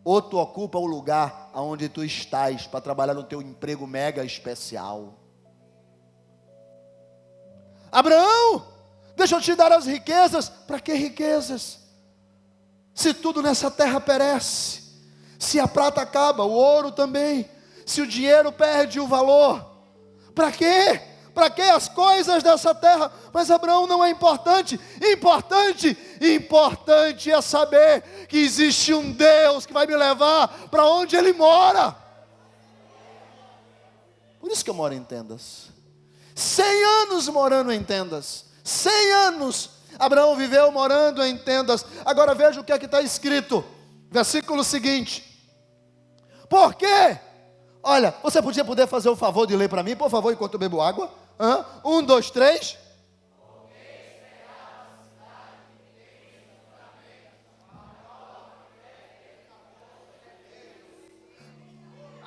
outro ocupa o lugar onde tu estás, para trabalhar no teu emprego mega especial. Abraão, deixa eu te dar as riquezas. Para que riquezas? Se tudo nessa terra perece, se a prata acaba, o ouro também, se o dinheiro perde o valor, para quê? Para que as coisas dessa terra? Mas Abraão não é importante. Importante é saber que existe um Deus que vai me levar para onde Ele mora. Por isso que eu moro em tendas. 100 anos morando em tendas. 100 anos Abraão viveu morando em tendas. Agora veja o que é que está escrito. Versículo seguinte. Por quê? Olha, você poder fazer o favor de ler para mim, por favor, enquanto eu bebo água? 1, 2, 3.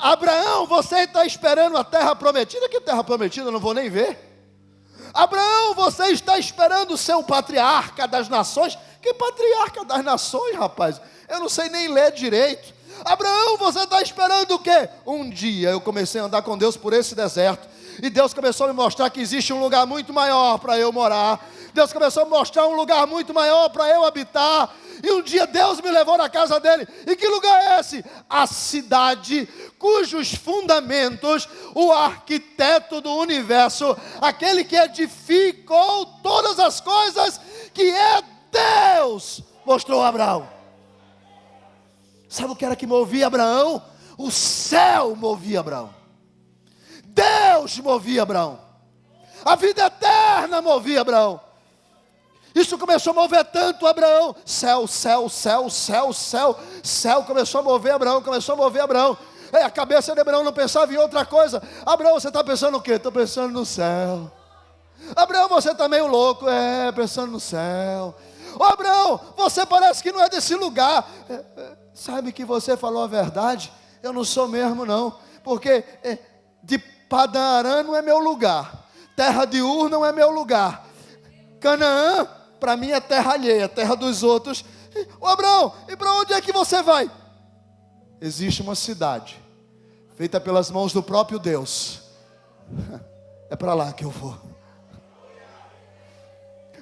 Abraão, você está esperando a terra prometida? Que terra prometida? Eu não vou nem ver. Abraão, você está esperando ser o patriarca das nações? Que patriarca das nações, rapaz? Eu não sei nem ler direito. Abraão, você está esperando o quê? Um dia eu comecei a andar com Deus por esse deserto, e Deus começou a me mostrar que existe um lugar muito maior para eu morar. Deus começou a me mostrar um lugar muito maior para eu habitar. E um dia Deus me levou na casa dele. E que lugar é esse? A cidade cujos fundamentos o arquiteto do universo, aquele que edificou todas as coisas, que é Deus, mostrou a Abraão. Sabe o que era que movia Abraão? O céu movia Abraão. Deus movia Abraão. A vida eterna movia Abraão. Isso começou a mover tanto Abraão. Céu começou a mover Abraão, a cabeça de Abraão não pensava em outra coisa. Abraão, você está pensando o quê? Estou pensando no céu. Abraão, você está meio louco. Pensando no céu. Ô Abraão, você parece que não é desse lugar. Sabe que você falou a verdade? Eu não sou mesmo não. Porque de Padã Arã não é meu lugar. Terra de Ur não é meu lugar. Canaã, para mim é terra alheia, terra dos outros. Ô Abraão, e para onde é que você vai? existe uma cidade feita pelas mãos do próprio Deus. É para lá que eu vou.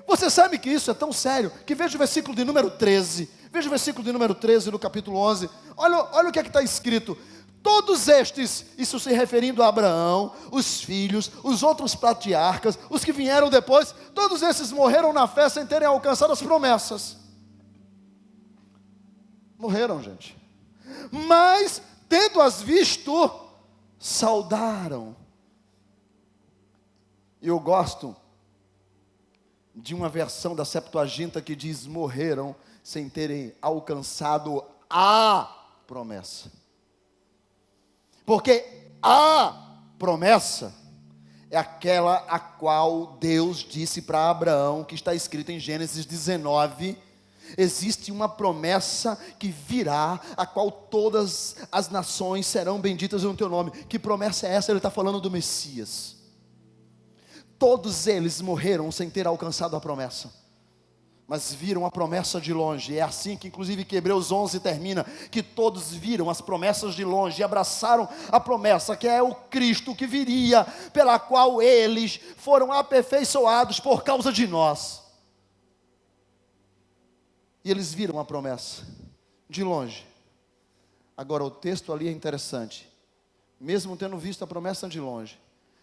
Você sabe que isso é tão sério, que veja o versículo de número 13. Veja o versículo de número 13 do capítulo 11. Olha o que é que está escrito. Todos estes, isso se referindo a Abraão, os filhos, os outros patriarcas, os que vieram depois, todos esses morreram na fé sem terem alcançado as promessas. Morreram, gente. Mas, tendo-as visto, saudaram. Eu gosto de uma versão da Septuaginta que diz: morreram sem terem alcançado a promessa. Porque a promessa é aquela a qual Deus disse para Abraão, que está escrito em Gênesis 19. Existe uma promessa que virá, a qual todas as nações serão benditas no teu nome. Que promessa é essa? Ele está falando do Messias. Todos eles morreram sem ter alcançado a promessa, mas viram a promessa de longe. É assim que inclusive que Hebreus 11 termina, que todos viram as promessas de longe e abraçaram a promessa, que é o Cristo que viria, pela qual eles foram aperfeiçoados por causa de nós. E eles viram a promessa de longe. Agora o texto ali é interessante. Mesmo tendo visto a promessa de longe,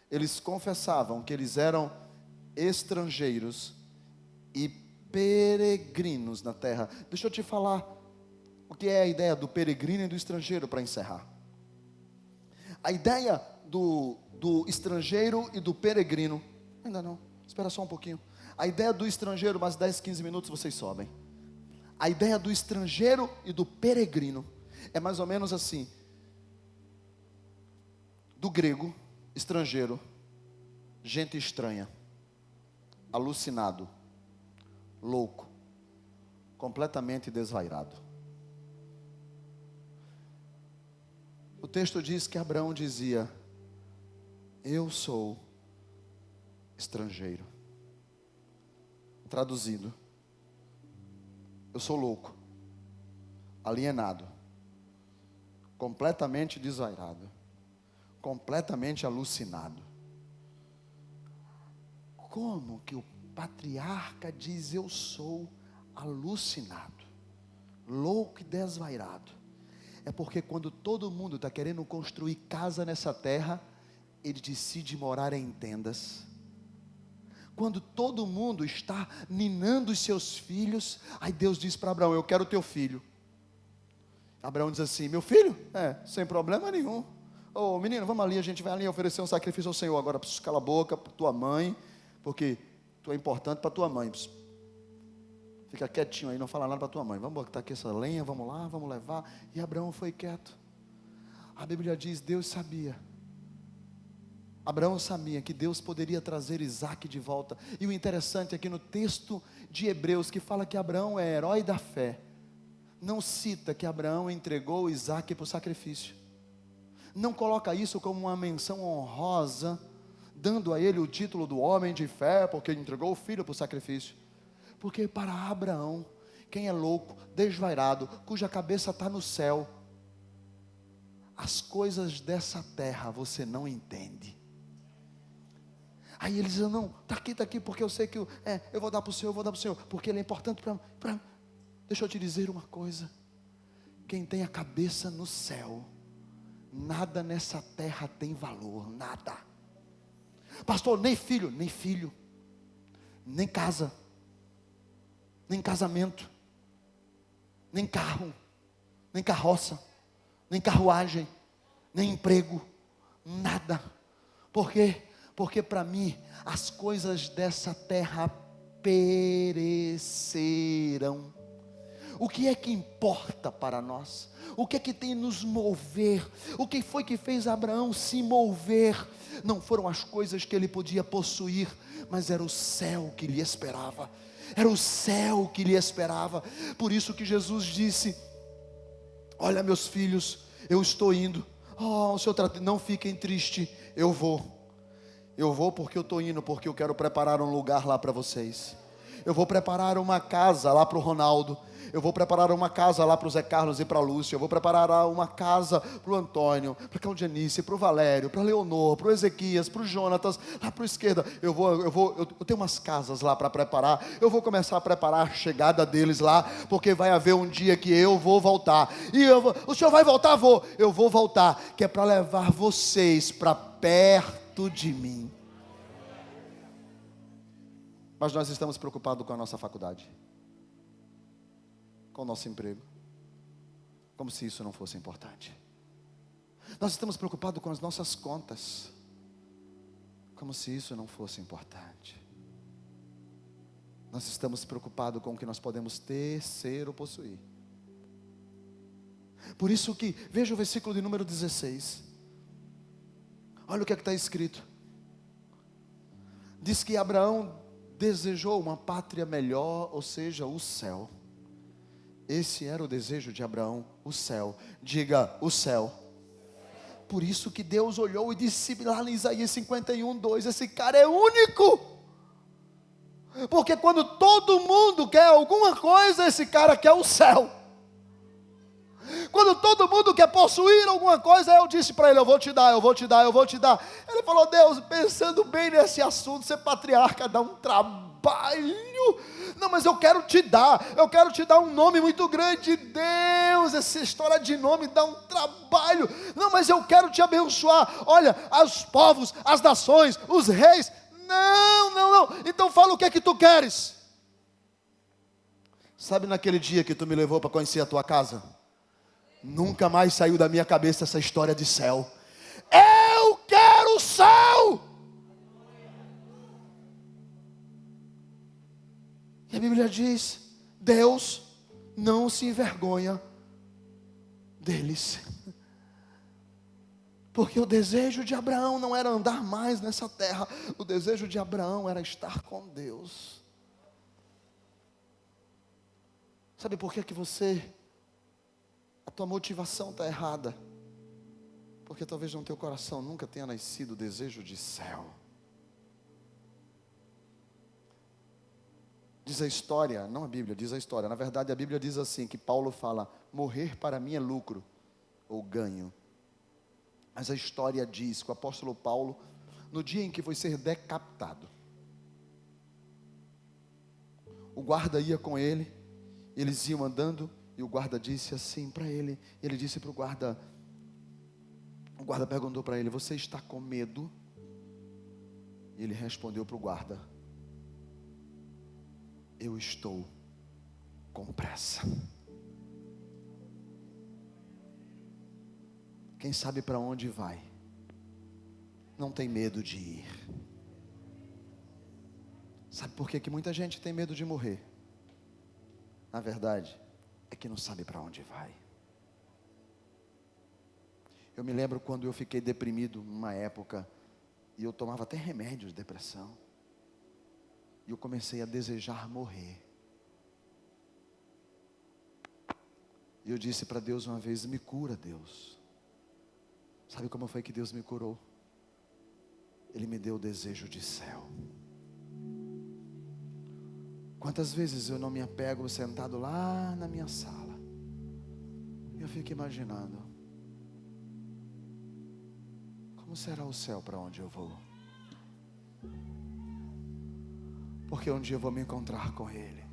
eles confessavam que eles eram estrangeiros e peregrinos na terra. Deixa eu te falar o que é a ideia do peregrino e do estrangeiro para encerrar. A ideia do estrangeiro e do peregrino, ainda não, espera só um pouquinho. A ideia do estrangeiro, mais 10, 15 minutos vocês sobem. A ideia do estrangeiro e do peregrino é mais ou menos assim. Do grego, estrangeiro, gente estranha, alucinado, louco, completamente desvairado. O texto diz que Abraão dizia: eu sou estrangeiro. Traduzido, eu sou louco, alienado, completamente desvairado, completamente alucinado. Como que o patriarca diz: eu sou alucinado, louco e desvairado? É porque quando todo mundo está querendo construir casa nessa terra, ele decide morar em tendas. Quando todo mundo está ninando os seus filhos, aí Deus diz para Abraão: eu quero o teu filho. Abraão diz assim: meu filho? Sem problema nenhum. Ô menino, vamos ali, a gente vai ali oferecer um sacrifício ao Senhor. Agora cala a boca para tua mãe, porque tu é importante para tua mãe. Fica quietinho aí, não fala nada para tua mãe. Vamos botar aqui essa lenha, vamos lá, vamos levar. E Abraão foi quieto. A Bíblia diz: Deus sabia. Abraão sabia que Deus poderia trazer Isaac de volta. E o interessante é que no texto de Hebreus, que fala que Abraão é herói da fé, não cita que Abraão entregou Isaac para o sacrifício. Não coloca isso como uma menção honrosa, dando a ele o título do homem de fé, porque ele entregou o filho para o sacrifício. Porque para Abraão, quem é louco, desvairado, cuja cabeça está no céu, as coisas dessa terra você não entende. Aí ele diz: não, está aqui, porque eu sei que eu vou dar para o Senhor, porque ele é importante para... Deixa eu te dizer uma coisa: quem tem a cabeça no céu, nada nessa terra tem valor, nada. Pastor, nem filho, nem casa, nem casamento, nem carro, nem carroça, nem carruagem, nem emprego, nada. Por quê? Porque para mim as coisas dessa terra perecerão. O que é que importa para nós? O que é que tem nos mover? O que foi que fez Abraão se mover? Não foram as coisas que ele podia possuir, mas era o céu que lhe esperava. Era o céu que lhe esperava. Por isso que Jesus disse: olha, meus filhos, eu estou indo. O Senhor, não fiquem tristes, eu vou porque eu estou indo, porque eu quero preparar um lugar lá para vocês. Eu vou preparar uma casa lá para o Ronaldo. eu vou preparar uma casa lá para o Zé Carlos e para a Lúcia, eu vou preparar uma casa para o Antônio, para a Claudianice, para o Valério, para a Leonor, para o Ezequias, para o Jonatas, lá para a esquerda, eu tenho umas casas lá para preparar, eu vou começar a preparar a chegada deles lá, porque vai haver um dia que eu vou voltar, o senhor vai voltar? Eu vou voltar, que é para levar vocês para perto de mim. Mas nós estamos preocupados com a nossa faculdade, com o nosso emprego, como se isso não fosse importante. Nós estamos preocupados com as nossas contas, como se isso não fosse importante. Nós estamos preocupados com o que nós podemos ter, ser ou possuir. Por isso que, veja o versículo de número 16. Olha o que é que está escrito. Diz que Abraão desejou uma pátria melhor, ou seja, o céu. Esse era o desejo de Abraão, o céu. Diga, o céu. Por isso que Deus olhou e disse lá em Isaías 51:2, esse cara é único. Porque quando todo mundo quer alguma coisa, esse cara quer o céu. Quando todo mundo quer possuir alguma coisa, eu disse para ele, eu vou te dar. Ele falou, Deus, pensando bem nesse assunto, ser patriarca dá um trabalho. Não, mas eu quero te dar um nome muito grande. Deus, essa história de nome dá um trabalho. Não, mas eu quero te abençoar. Olha, os povos, as nações, os reis. Não, então fala o que é que tu queres. Sabe naquele dia que tu me levou para conhecer a tua casa? Nunca mais saiu da minha cabeça essa história de céu. Eu quero o céu. E a Bíblia diz, Deus não se envergonha deles. Porque o desejo de Abraão não era andar mais nessa terra. O desejo de Abraão era estar com Deus. Sabe por que a tua motivação está errada? Porque talvez no teu coração nunca tenha nascido o desejo de céu. Diz a história, não a Bíblia, diz a história. Na verdade a Bíblia diz assim, que Paulo fala, morrer para mim é lucro ou ganho. Mas a história diz que o apóstolo Paulo, no dia em que foi ser decapitado, o guarda ia com ele, eles iam andando, e o guarda disse assim para ele, ele disse para o guarda perguntou para ele, você está com medo? E ele respondeu para o guarda, eu estou com pressa. Quem sabe para onde vai, não tem medo de ir. Sabe por que muita gente tem medo de morrer? Na verdade, é que não sabe para onde vai. Eu me lembro quando eu fiquei deprimido numa época, e eu tomava até remédios de depressão, e eu comecei a desejar morrer. E eu disse para Deus uma vez, me cura, Deus. Sabe como foi que Deus me curou? Ele me deu o desejo de céu. Quantas vezes eu não me apego sentado lá na minha sala, eu fico imaginando, como será o céu para onde eu vou? Porque um dia eu vou me encontrar com Ele.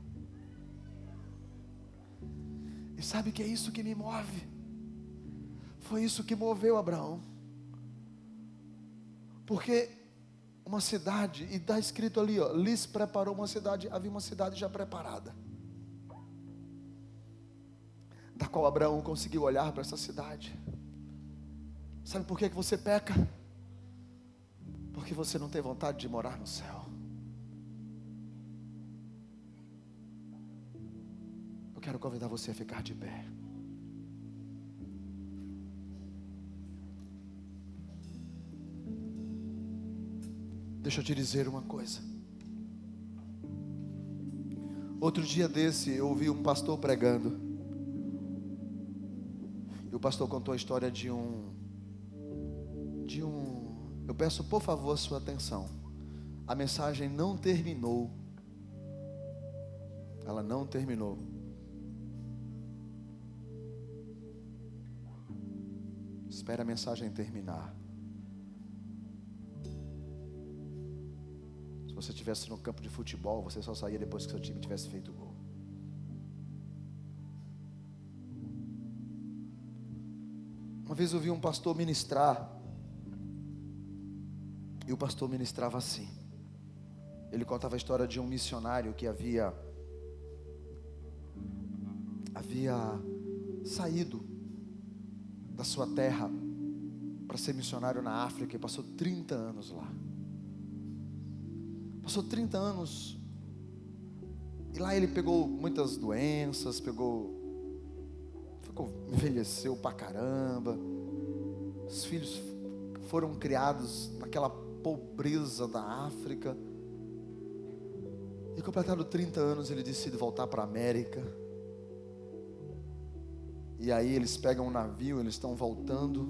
E sabe que é isso que me move? Foi isso que moveu Abraão. Porque uma cidade, e está escrito ali, lhes preparou uma cidade, havia uma cidade já preparada, da qual Abraão conseguiu olhar para essa cidade. Sabe por que você peca? Porque você não tem vontade de morar no céu. Eu quero convidar você a ficar de pé. Deixa eu te dizer uma coisa. Outro dia desse eu ouvi um pastor pregando. E o pastor contou a história de um. Eu peço por favor a sua atenção. A mensagem não terminou. Ela não terminou. Espere a mensagem terminar. Se você estivesse no campo de futebol, você só saía depois que seu time tivesse feito o gol. Uma vez eu vi um pastor ministrar, e o pastor ministrava assim. Ele contava a história de um missionário que havia saído da sua terra para ser missionário na África e passou 30 anos lá. Passou 30 anos e lá ele pegou muitas doenças, envelheceu pra caramba. Os filhos foram criados naquela pobreza da África. E completado 30 anos, ele decide voltar para a América. E aí eles pegam um navio, eles estão voltando.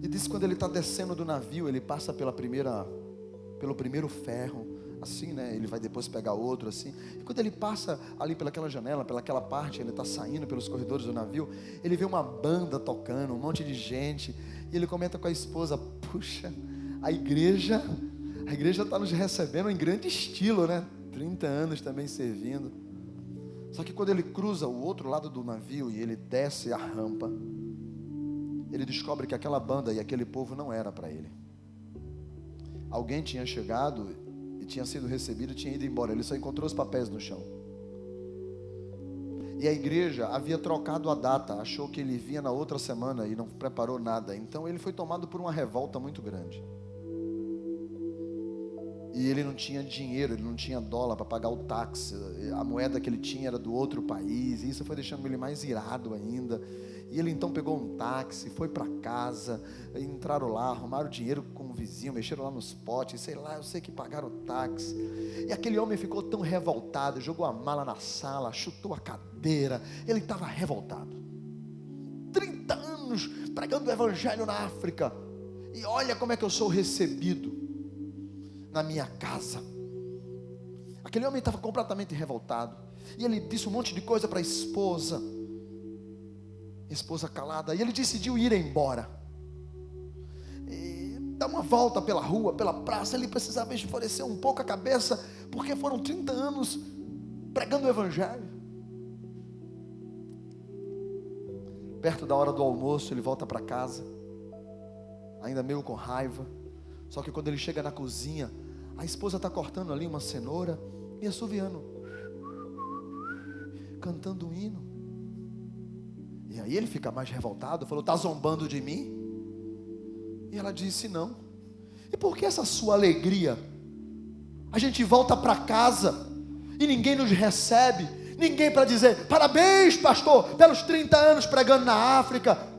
E diz que quando ele está descendo do navio, ele passa pelo primeiro ferro, assim, né? Ele vai depois pegar outro, assim. E quando ele passa ali pelaquela janela, pelaquela parte, ele está saindo pelos corredores do navio, ele vê uma banda tocando, um monte de gente. E ele comenta com a esposa: puxa, a igreja está nos recebendo em grande estilo, né? 30 anos também servindo. Só que quando ele cruza o outro lado do navio e ele desce a rampa, ele descobre que aquela banda e aquele povo não era para ele. Alguém tinha chegado e tinha sido recebido e tinha ido embora. Ele só encontrou os papéis no chão. E a igreja havia trocado a data, achou que ele vinha na outra semana e não preparou nada. Então ele foi tomado por uma revolta muito grande. E ele não tinha dinheiro, ele não tinha dólar para pagar o táxi. A moeda que ele tinha era do outro país. E isso foi deixando ele mais irado ainda. E ele então pegou um táxi, foi para casa. Entraram lá, arrumaram dinheiro com o vizinho, mexeram lá nos potes, sei lá, eu sei que pagaram o táxi. E aquele homem ficou tão revoltado, jogou a mala na sala, chutou a cadeira. Ele estava revoltado. 30 anos pregando o evangelho na África. E olha como é que eu sou recebido na minha casa. Aquele homem estava completamente revoltado. E ele disse um monte de coisa para a esposa. Esposa calada. E ele decidiu ir embora. E dar uma volta pela rua, pela praça. Ele precisava esvorecer um pouco a cabeça, porque foram 30 anos pregando o evangelho. Perto da hora do almoço, ele volta para casa, ainda meio com raiva. Só que quando ele chega na cozinha, a esposa está cortando ali uma cenoura e assoviando, cantando um hino. E aí ele fica mais revoltado, falou: está zombando de mim? E ela disse: não. E por que essa sua alegria? A gente volta para casa e ninguém nos recebe, ninguém para dizer: parabéns, pastor, pelos 30 anos pregando na África.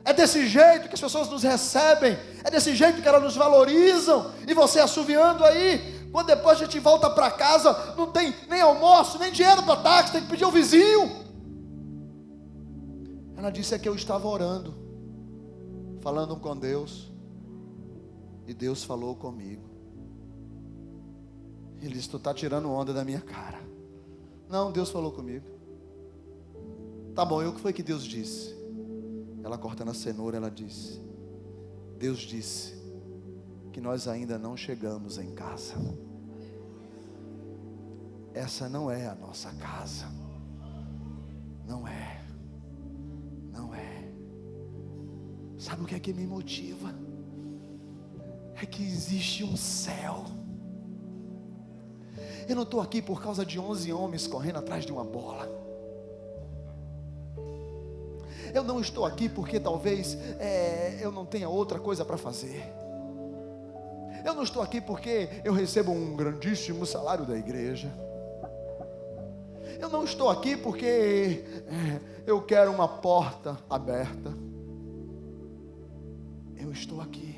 É desse jeito que as pessoas nos recebem, é desse jeito que elas nos valorizam. E você assoviando aí, quando depois a gente volta para casa, não tem nem almoço, nem dinheiro para táxi, tem que pedir ao vizinho. Ela disse: é que eu estava orando, falando com Deus, e Deus falou comigo. Ele disse: tu está tirando onda da minha cara. Não, Deus falou comigo. Tá bom, e o que foi que Deus disse? Ela cortando a cenoura, ela disse: Deus disse que nós ainda não chegamos em casa. Essa não é a nossa casa. Não é. Não é. Sabe o que é que me motiva? É que existe um céu. Eu não estou aqui por causa de 11 homens correndo atrás de uma bola. Eu não estou aqui porque talvez eu não tenha outra coisa para fazer. Eu não estou aqui porque eu recebo um grandíssimo salário da igreja. Eu não estou aqui porque eu quero uma porta aberta. Eu estou aqui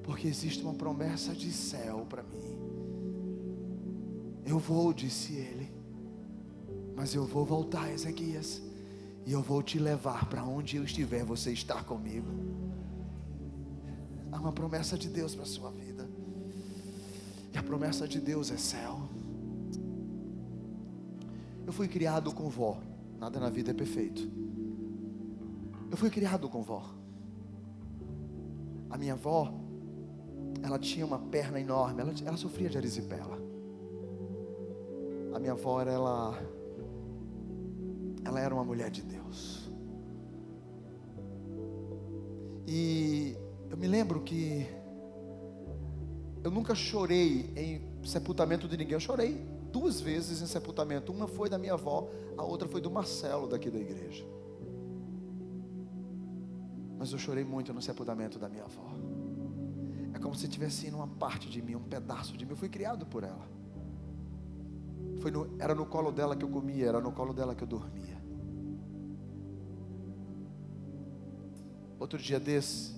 porque existe uma promessa de céu para mim. Eu vou, disse ele, mas eu vou voltar, Ezequias, e eu vou te levar para onde eu estiver, você estar comigo. Há uma promessa de Deus para a sua vida, e a promessa de Deus é céu. Eu fui criado com vó, nada na vida é perfeito. Eu fui criado com vó. A minha avó, ela tinha uma perna enorme, ela sofria de erisipela. A minha avó, ela era uma mulher de Deus. E eu me lembro que eu nunca chorei em sepultamento de ninguém. Eu chorei 2 vezes em sepultamento. Uma foi da minha avó, a outra foi do Marcelo, daqui da igreja. Mas eu chorei muito no sepultamento da minha avó. É como se tivesse indo uma parte de mim, um pedaço de mim. Eu fui criado por ela. Era no colo dela que eu comia, era no colo dela que eu dormia. Outro dia desse,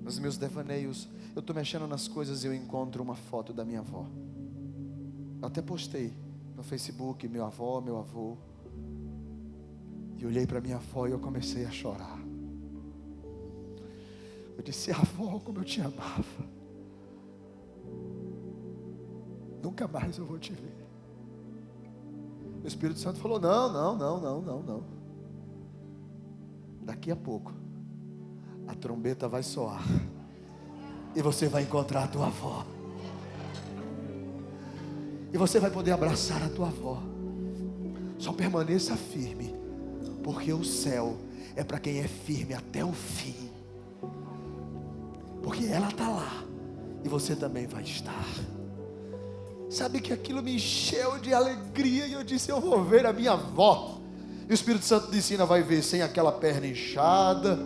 nos meus devaneios, eu estou mexendo nas coisas e eu encontro uma foto da minha avó. Eu até postei no Facebook, meu avô. E olhei para minha avó e eu comecei a chorar. Eu disse: avó, como eu te amava. Nunca mais eu vou te ver. O Espírito Santo falou: não. Daqui a pouco a trombeta vai soar e você vai encontrar a tua avó. E você vai poder abraçar a tua avó. Só permaneça firme, porque o céu é para quem é firme até o fim. Porque ela está lá e você também vai estar. Sabe que aquilo me encheu de alegria e eu disse: eu vou ver a minha avó. E o Espírito Santo disse: ainda vai ver sem aquela perna inchada,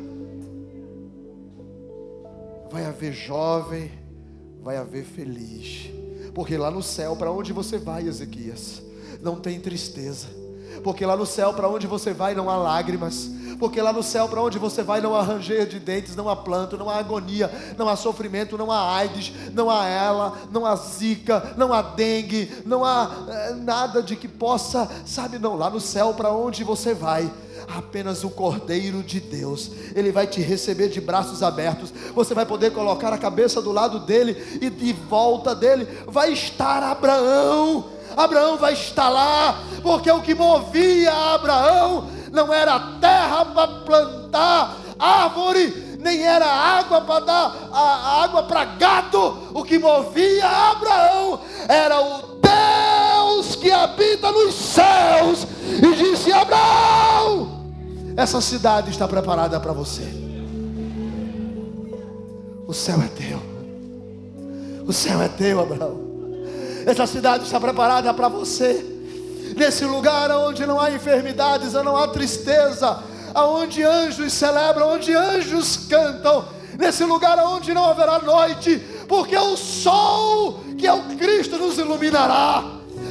vai haver jovem, vai haver feliz. Porque lá no céu, para onde você vai, Ezequias, não tem tristeza. Porque lá no céu, para onde você vai, não há lágrimas. Porque lá no céu, para onde você vai, não há ranger de dentes, não há planto, não há agonia, não há sofrimento, não há AIDS, não há ela, não há zika, não há dengue, não há nada de que possa, sabe, não. Lá no céu, para onde você vai, apenas o Cordeiro de Deus, Ele vai te receber de braços abertos. Você vai poder colocar a cabeça do lado dele, e de volta dele vai estar Abraão. Abraão vai estar lá, porque o que movia Abraão não era terra para plantar árvore, nem era água para dar a água para gado. O que movia Abraão era o Deus que habita nos céus, e disse: Abraão, essa cidade está preparada para você. O céu é teu. O céu é teu, Abraão. Essa cidade está preparada para você. Nesse lugar onde não há enfermidades, não há tristeza, aonde anjos celebram, onde anjos cantam, nesse lugar onde não haverá noite, porque o sol, que é o Cristo, nos iluminará,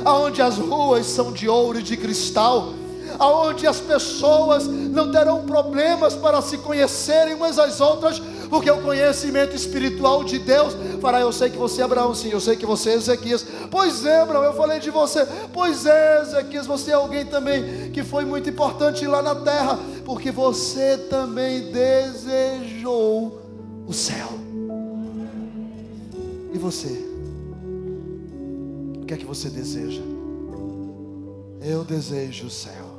aonde as ruas são de ouro e de cristal, aonde as pessoas não terão problemas para se conhecerem umas às outras, porque o conhecimento espiritual de Deus fará. Eu sei que você é Abraão, sim, eu sei que você é Ezequias. Pois é, Abraão, eu falei de você. Pois é, Ezequias, você é alguém também que foi muito importante lá na terra, porque você também desejou o céu. E você? O que é que você deseja? Eu desejo o céu.